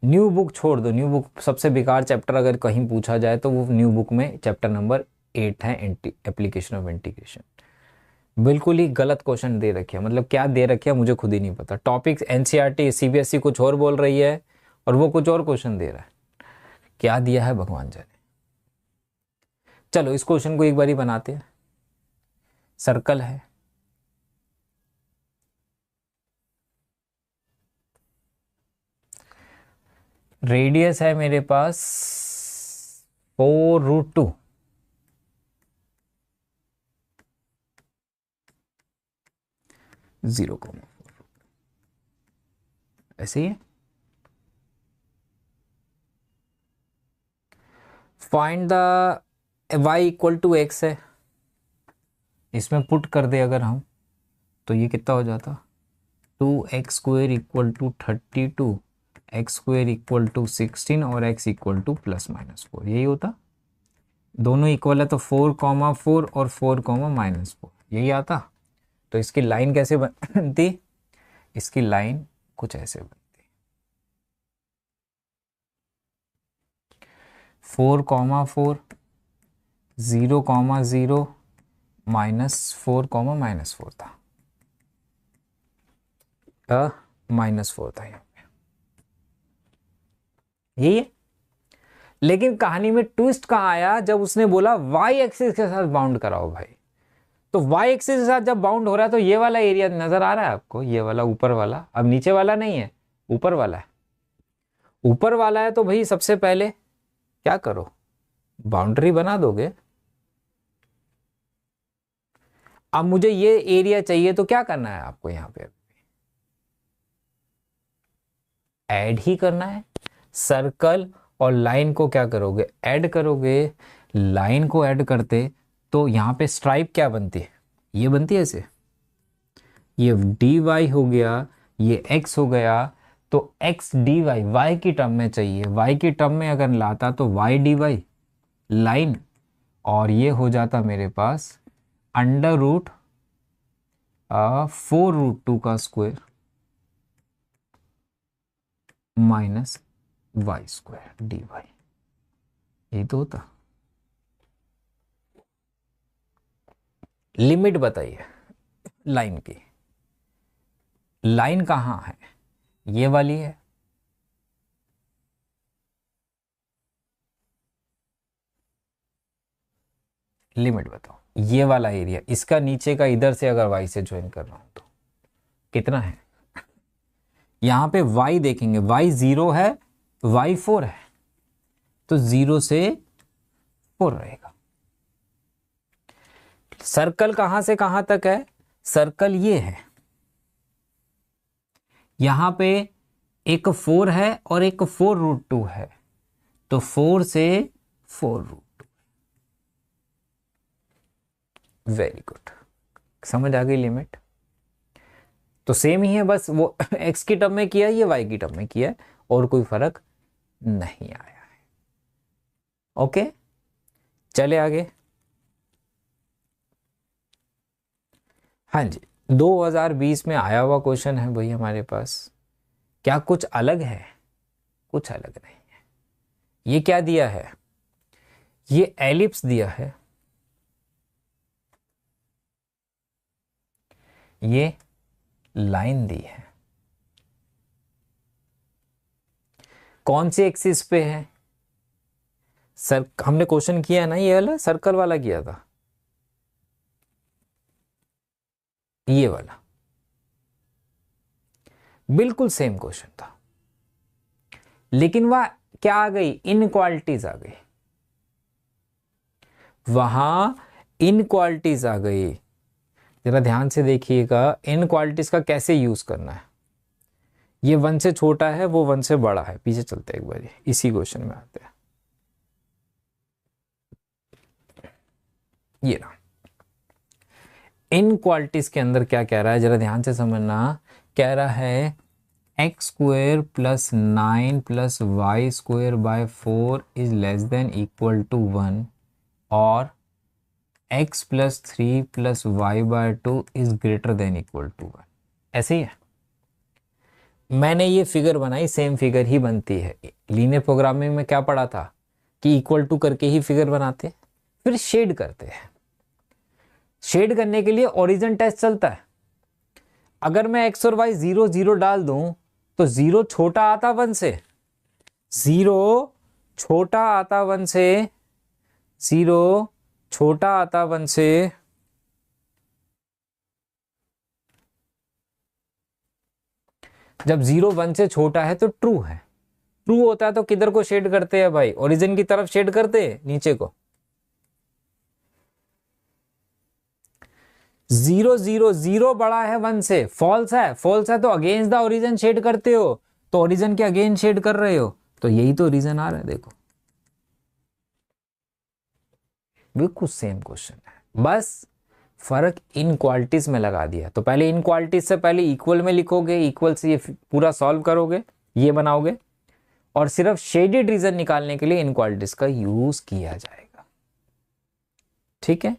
न्यू बुक छोड़ दो, न्यू बुक सबसे बेकार चैप्टर अगर कहीं पूछा जाए तो वो न्यू बुक में चैप्टर नंबर 8 है, एप्लीकेशन ऑफ इंटीग्रेशन। बिल्कुल ही गलत क्वेश्चन दे रखे हैं, मतलब क्या दे रखे हैं मुझे खुद ही नहीं पता। टॉपिक्स एनसीईआरटी सीबीएसई कुछ और बोल रही है और वो कुछ और क्वेश्चन दे रहा है, क्या दिया है भगवान जाने। चलो इस क्वेश्चन को एक बार ही बनाते हैं। सर्कल है, रेडियस है मेरे पास 4√2, जीरो को ऐसे ही है। Find the y equal to x है, इसमें पुट कर दे अगर हम तो ये कितना हो जाता, 2x² equal to 32, x² equal to 16 और x इक्वल टू +-4, यही होता। दोनों इक्वल है तो 4,4 और 4,-4 यही आता। तो इसकी लाइन कैसे बनती, इसकी लाइन कुछ ऐसे बनती, 4,4 0,0 -4,-4 था, -4 था यहाँ पे, यही है। लेकिन कहानी में ट्विस्ट कहाँ आया, जब उसने बोला वाई एक्सिस के साथ बाउंड कराओ भाई। तो वाई एक्सिस के साथ जब बाउंड हो रहा है तो ये वाला एरिया नजर आ रहा है आपको, ये वाला ऊपर वाला, अब नीचे वाला नहीं है, ऊपर वाला है। ऊपर वाला है तो भाई सबसे पहले क्या करो, बाउंड्री बना दोगे। अब मुझे ये एरिया चाहिए तो क्या करना है आपको, यहां पे ऐड ही करना है। सर्कल और लाइन को क्या करोगे, ऐड करोगे। लाइन को ऐड करते तो यहां पे स्ट्राइप क्या बनती है, ये बनती है ऐसे, ये dy हो गया, ये x हो गया। तो x dy y की टर्म में चाहिए, y की टर्म में अगर लाता तो y dy लाइन, और ये हो जाता मेरे पास √4√2 का स्क्वायर -y² dy, ये तो होता। लिमिट बताइए लाइन की, लाइन कहां है, ये वाली है। लिमिट बताओ, ये वाला एरिया, इसका नीचे का इधर से अगर y से ज्वाइन कर रहा हूं तो कितना है। यहां पे y देखेंगे, y 0 है, y 4 है, तो 0 से 4 रहेगा। सर्कल कहां से कहां तक है, सर्कल ये है, यहां पे एक 4 है और एक 4√2 है, तो 4 से 4√2। वेरी गुड, समझ आ गई लिमिट। तो सेम ही है, बस वो x की टर्म में किया, ये y की टर्म में किया, और कोई फर्क नहीं आया है। ओके चले आगे। हाँ जी, 2020 में आया हुआ क्वेश्चन है भाई हमारे पास। क्या कुछ अलग है, कुछ अलग नहीं है। ये क्या दिया है, ये एलिप्स दिया है, ये लाइन दी है। कौन सी एक्सिस पे है, सर हमने क्वेश्चन किया ना, ये वाला सर्कल वाला किया था, ये वाला बिल्कुल सेम क्वेश्चन था, लेकिन वह क्या आ गई, इनक्वालिटीज आ गई, वहां इनक्वालिटीज आ गई। जरा ध्यान से देखिएगा इन क्वालिटीज का कैसे यूज करना है। ये 1 से छोटा है, वो 1 से बड़ा है। पीछे चलते हैं एक बार, इसी क्वेश्चन में आते हैं। ये ना इन क्वालिटीज के अंदर क्या कह रहा है, जरा ध्यान से समझना। कह रहा है x square plus 9 plus y square by 4 is less than equal to 1 और x plus 3 plus y by 2 is greater than equal to 1। ऐसे ही है। मैंने ये फिगर बनाई, सेम फिगर ही बनती है। लीनियर प्रोग्रामिंग में क्या पढ़ा था कि इक्वल टू करके ही फिगर बनाते, फिर शेड करते हैं। शेड करने के लिए ओरिजिन टेस्ट चलता है। अगर मैं x और y 0 0 डाल दूं तो 0 छोटा आता 1 से, 0 छोटा आता 1 से, 0 छोटा आता 1 से। जब 0 1 से छोटा है तो ट्रू है। ट्रू होता है तो किधर को शेड करते हैं भाई? ओरिजिन की तरफ शेड करते हैं, नीचे को। 0 0 0 बड़ा है 1 से, फॉल्स है। फॉल्स है तो अगेंस्ट द ओरिजिन शेड करते हो, तो ओरिजिन के अगेंस्ट शेड कर रहे हो, तो यही तो रीजन आ रहा है। देखो बिल्कुल सेम क्वेश्चन है, बस फर्क इन क्वालिटीज में लगा दिया। तो पहले इन क्वालिटीज से पहले इक्वल में लिखोगे, इक्वल से ये पूरा सॉल्व करोगे, ये बनाओगे, और सिर्फ शेडेड रीजन निकालने के लिए इन क्वालिटीज का यूज किया जाएगा। ठीक है,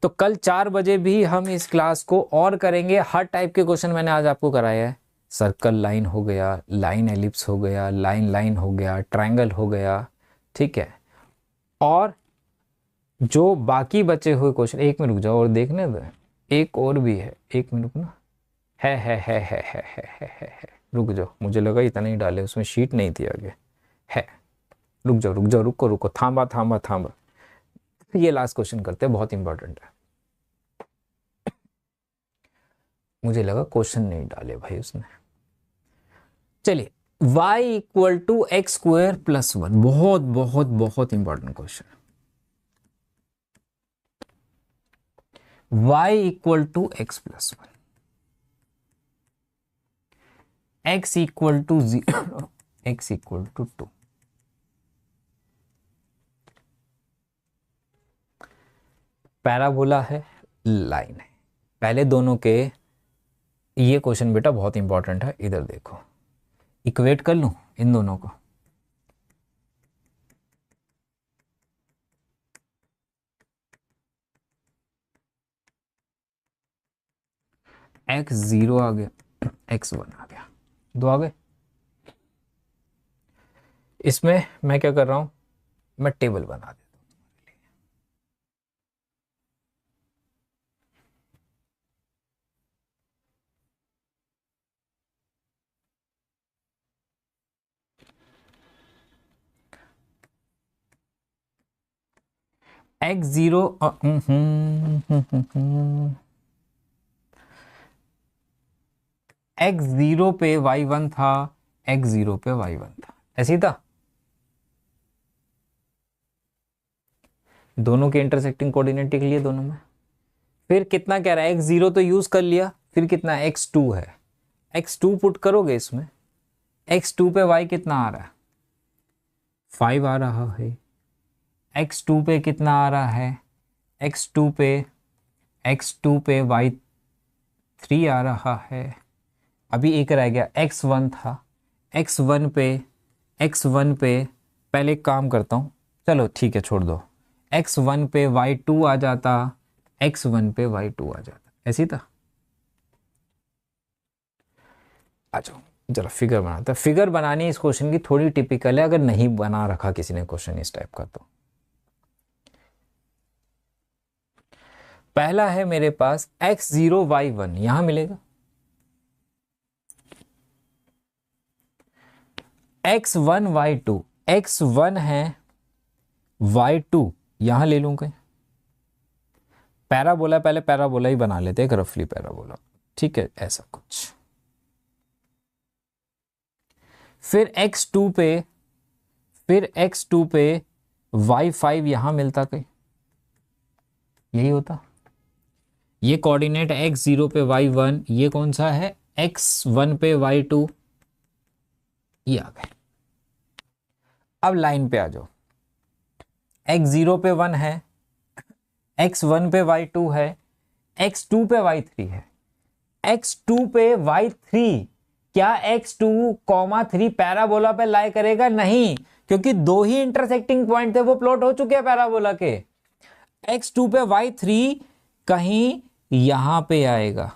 तो कल 4 बजे भी हम इस क्लास को और करेंगे। हर टाइप के क्वेश्चन मैंने आज आपको कराया है। सर्कल लाइन हो गया, लाइन एलिप्स हो गया, लाइन लाइन हो गया, ट्रायंगल हो गया। ठीक है, और जो बाकी बचे हुए क्वेश्चन, एक मिनट रुक जाओ और देखने दो, एक और भी है, एक मिनट रुकना। है रुक जाओ, मुझे लगा इतना ही डाले, उसमें शीट नहीं थी आगे। है, रुक जाओ रुक जाओ, रुको रुको, थांबा थांबा थांबा। ये लास्ट क्वेश्चन करते हैं, बहुत इंपॉर्टेंट है। मुझे लगा क्वेश्चन नहीं डाले भाई उसने। चलिए, y equal to x square plus 1, बहुत बहुत बहुत important question. y equal to x plus 1, x equal to 0, x equal to 2। Parabola है, लाइन है। पहले दोनों के, ये क्वेश्चन बेटा बहुत इंपॉर्टेंट है, इधर देखो। इक्वेट कर लूं इन दोनों को, x0 आ गया, x1 आ गया, 2 आ गए। इसमें मैं क्या कर रहा हूं, मैं टेबल बना देता हूं। x0 x0 पे y1 था, x0 पे y1 था, ऐसे ही था। दोनों के इंटरसेक्टिंग कोऑर्डिनेट के लिए दोनों में। फिर कितना कह रहा है, x0 तो यूज कर लिया, फिर कितना x2 है, x2 पुट करोगे इसमें, x2 पे y कितना आ रहा है, 5 आ रहा है। x2 पे कितना आ रहा है, x2 पे y3 आ रहा है। अभी एक रह गया, x1 था, x1 पे पहले एक काम करता हूँ, चलो ठीक है छोड़ दो, x1 पे y2 आ जाता, x1 पे y2 आ जाता, ऐसी था। आ जाओ जरा फिगर बनाता। फिगर बनानी इस क्वेश्चन की थोड़ी टिपिकल है, अगर नहीं बना रखा किसी ने क्वेश्चन इस टाइप का। तो पहला है मेरे पास x0 y1, यहां मिलेगा, x1 y2, x1 है, y2 यहां ले लूं कहीं। पैराबोला, पहले पैराबोला ही बना लेते हैं, एक रफली पैराबोला। ठीक है, ऐसा कुछ। फिर x2 पे y5 यहां मिलता कहीं, यही होता। ये कोऑर्डिनेट x0 पे y1, ये कौन सा है x1 पे y2, ये आ गए। अब लाइन पे आ जाओ, x0 पे 1 है, x1 पे y2 है, x2 पे y3 है। x2 पे y3, क्या x2, 3 पैराबोला पे लाई करेगा? नहीं, क्योंकि दो ही इंटरसेक्टिंग पॉइंट थे, वो प्लॉट हो चुके हैं पैराबोला के। x2 पे y3 कहीं यहां पे आएगा,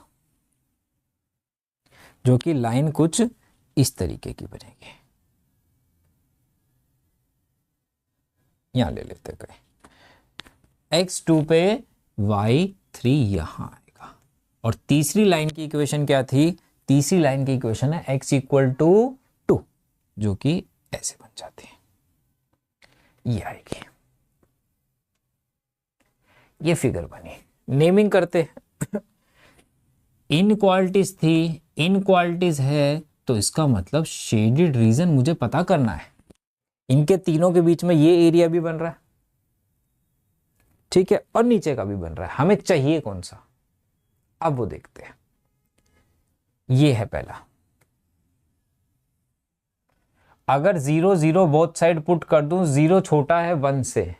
जो कि लाइन कुछ इस तरीके की बनेगी। यहां ले लेते कहीं x2 पे y3 यहां आएगा। और तीसरी लाइन की इक्वेशन क्या थी? तीसरी लाइन की इक्वेशन है x इक्वल टू 2, जो कि ऐसे बन जाती है, ये आएगी। ये फिगर बनी, नेमिंग करते इनक्वालिटीज थी, इनक्वालिटीज है, तो इसका मतलब शेडेड रीजन मुझे पता करना है। इनके तीनों के बीच में ये एरिया भी बन रहा है, ठीक है, और नीचे का भी बन रहा है। हमें चाहिए कौन सा, अब वो देखते हैं। ये है पहला। अगर 0 0 बोथ साइड पुट कर दूं, 0 छोटा है 1 से,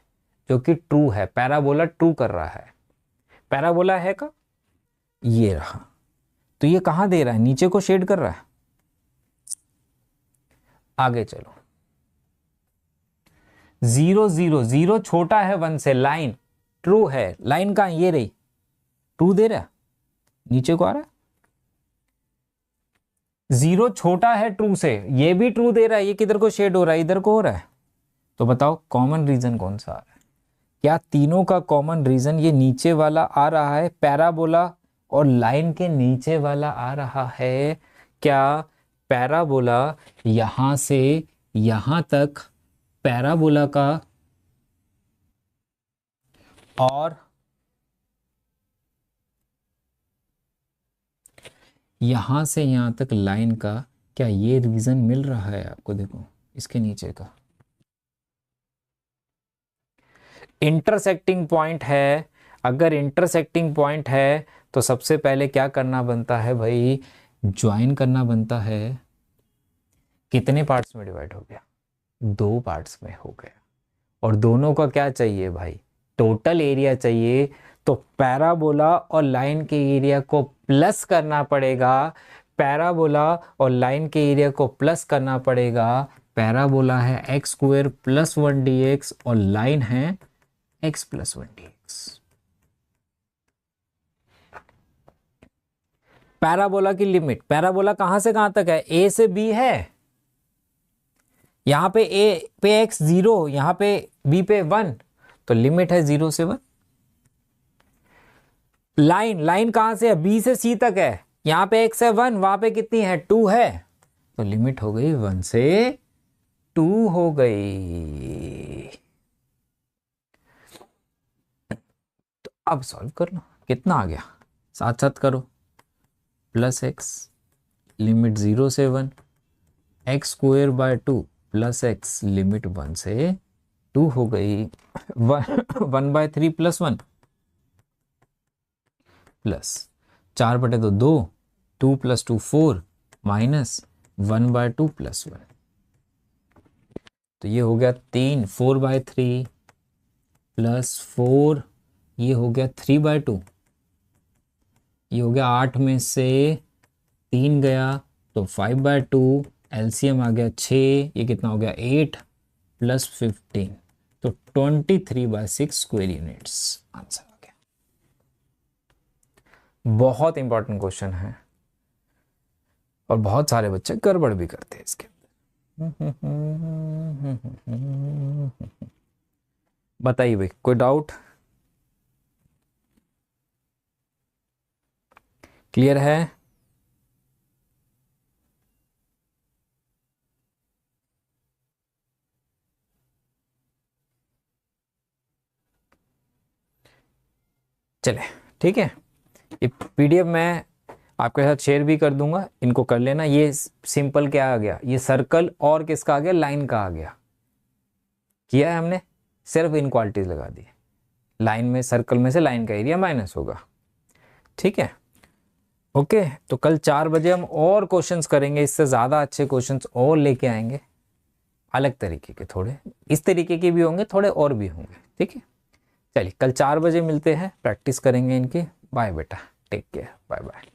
जो कि ट्रू है, पैराबोला ट्रू कर रहा है। पैराबोला है का ये रहा, तो ये कहां दे रहा है? नीचे को शेड कर रहा है। आगे चलो, 0 0 0 छोटा है 1 से, लाइन ट्रू है, लाइन कहां? ये रही, ट्रू दे रहा है, नीचे को आ रहा है। 0 छोटा है ट्रू से, ये भी ट्रू दे रहा है, ये किधर को शेड हो रहा है? इधर को हो रहा है। तो बताओ कॉमन रीजन कौन सा आ रहा है? क्या तीनों का कॉमन रीजन ये नीचे वाला आ रहा है, पैराबोला और लाइन के नीचे वाला आ रहा है? क्या पैराबोला यहां से यहां तक पैराबोला का और यहां से यहां तक लाइन का, क्या ये रीजन मिल रहा है आपको? देखो इसके नीचे का इंटरसेक्टिंग पॉइंट है। अगर इंटरसेक्टिंग पॉइंट है तो सबसे पहले क्या करना बनता है भाई? ज्वाइन करना बनता है। कितने पार्ट्स में डिवाइड हो गया? 2 पार्ट्स में हो गया। और दोनों का क्या चाहिए भाई? टोटल एरिया चाहिए। तो पैराबोला और लाइन के एरिया को प्लस करना पड़ेगा। पैराबोला और लाइन के एरिया को प्लस करना पड़ेगा। पैराबोला है x² + 1 dx और लाइन है x + 1 dx। पैराबोला की लिमिट, पैराबोला कहां से कहां तक है? a से b है। यहां पे a पे x 0, यहां पे b पे 1, तो लिमिट है 0 से 1। लाइन कहां से है? b से c तक है। यहां पे x है 1, वहां पे कितनी है? 2 है। तो लिमिट हो गई 1 से 2 हो गई। तो अब सॉल्व कर लो, कितना आ गया? साथ साथ करो। +x लिमिट 0 से 1, x² / 2 + x लिमिट 1 से 2 हो गई। 1/3 + 1 प्लस 4/2 2, 2 + 2 4 -1/2 + 1। तो ये हो गया 3, 4/3 + 4, ये हो गया 3/2, ये हो गया 8 में से 3 गया तो 5/2, एलसीएम आ गया 6, ये कितना हो गया 8 + 15, तो 23/6 स्क्वायर यूनिट्स आंसर आ गया। बहुत इंपॉर्टेंट क्वेश्चन है और बहुत सारे बच्चे गड़बड़ भी करते हैं इसके अंदर। बताइए भाई, कोई डाउट? क्लियर है? चले, ठीक है। ये पीडीएफ मैं आपके साथ शेयर भी कर दूंगा, इनको कर लेना। ये सिंपल क्या आ गया? ये सर्कल और किसका आ गया? लाइन का आ गया। किया है हमने, सिर्फ इनक्वालिटीज लगा दी। लाइन में, सर्कल में से लाइन का एरिया माइनस होगा। ठीक है। ओके, तो कल 4 बजे हम और क्वेश्चंस करेंगे, इससे ज़्यादा अच्छे क्वेश्चंस और लेके आएंगे, अलग तरीके के, थोड़े इस तरीके के भी होंगे, थोड़े और भी होंगे। ठीक है, चलिए कल 4 बजे मिलते हैं, प्रैक्टिस करेंगे इनकी। बाय बेटा, टेक केयर, बाय बाय।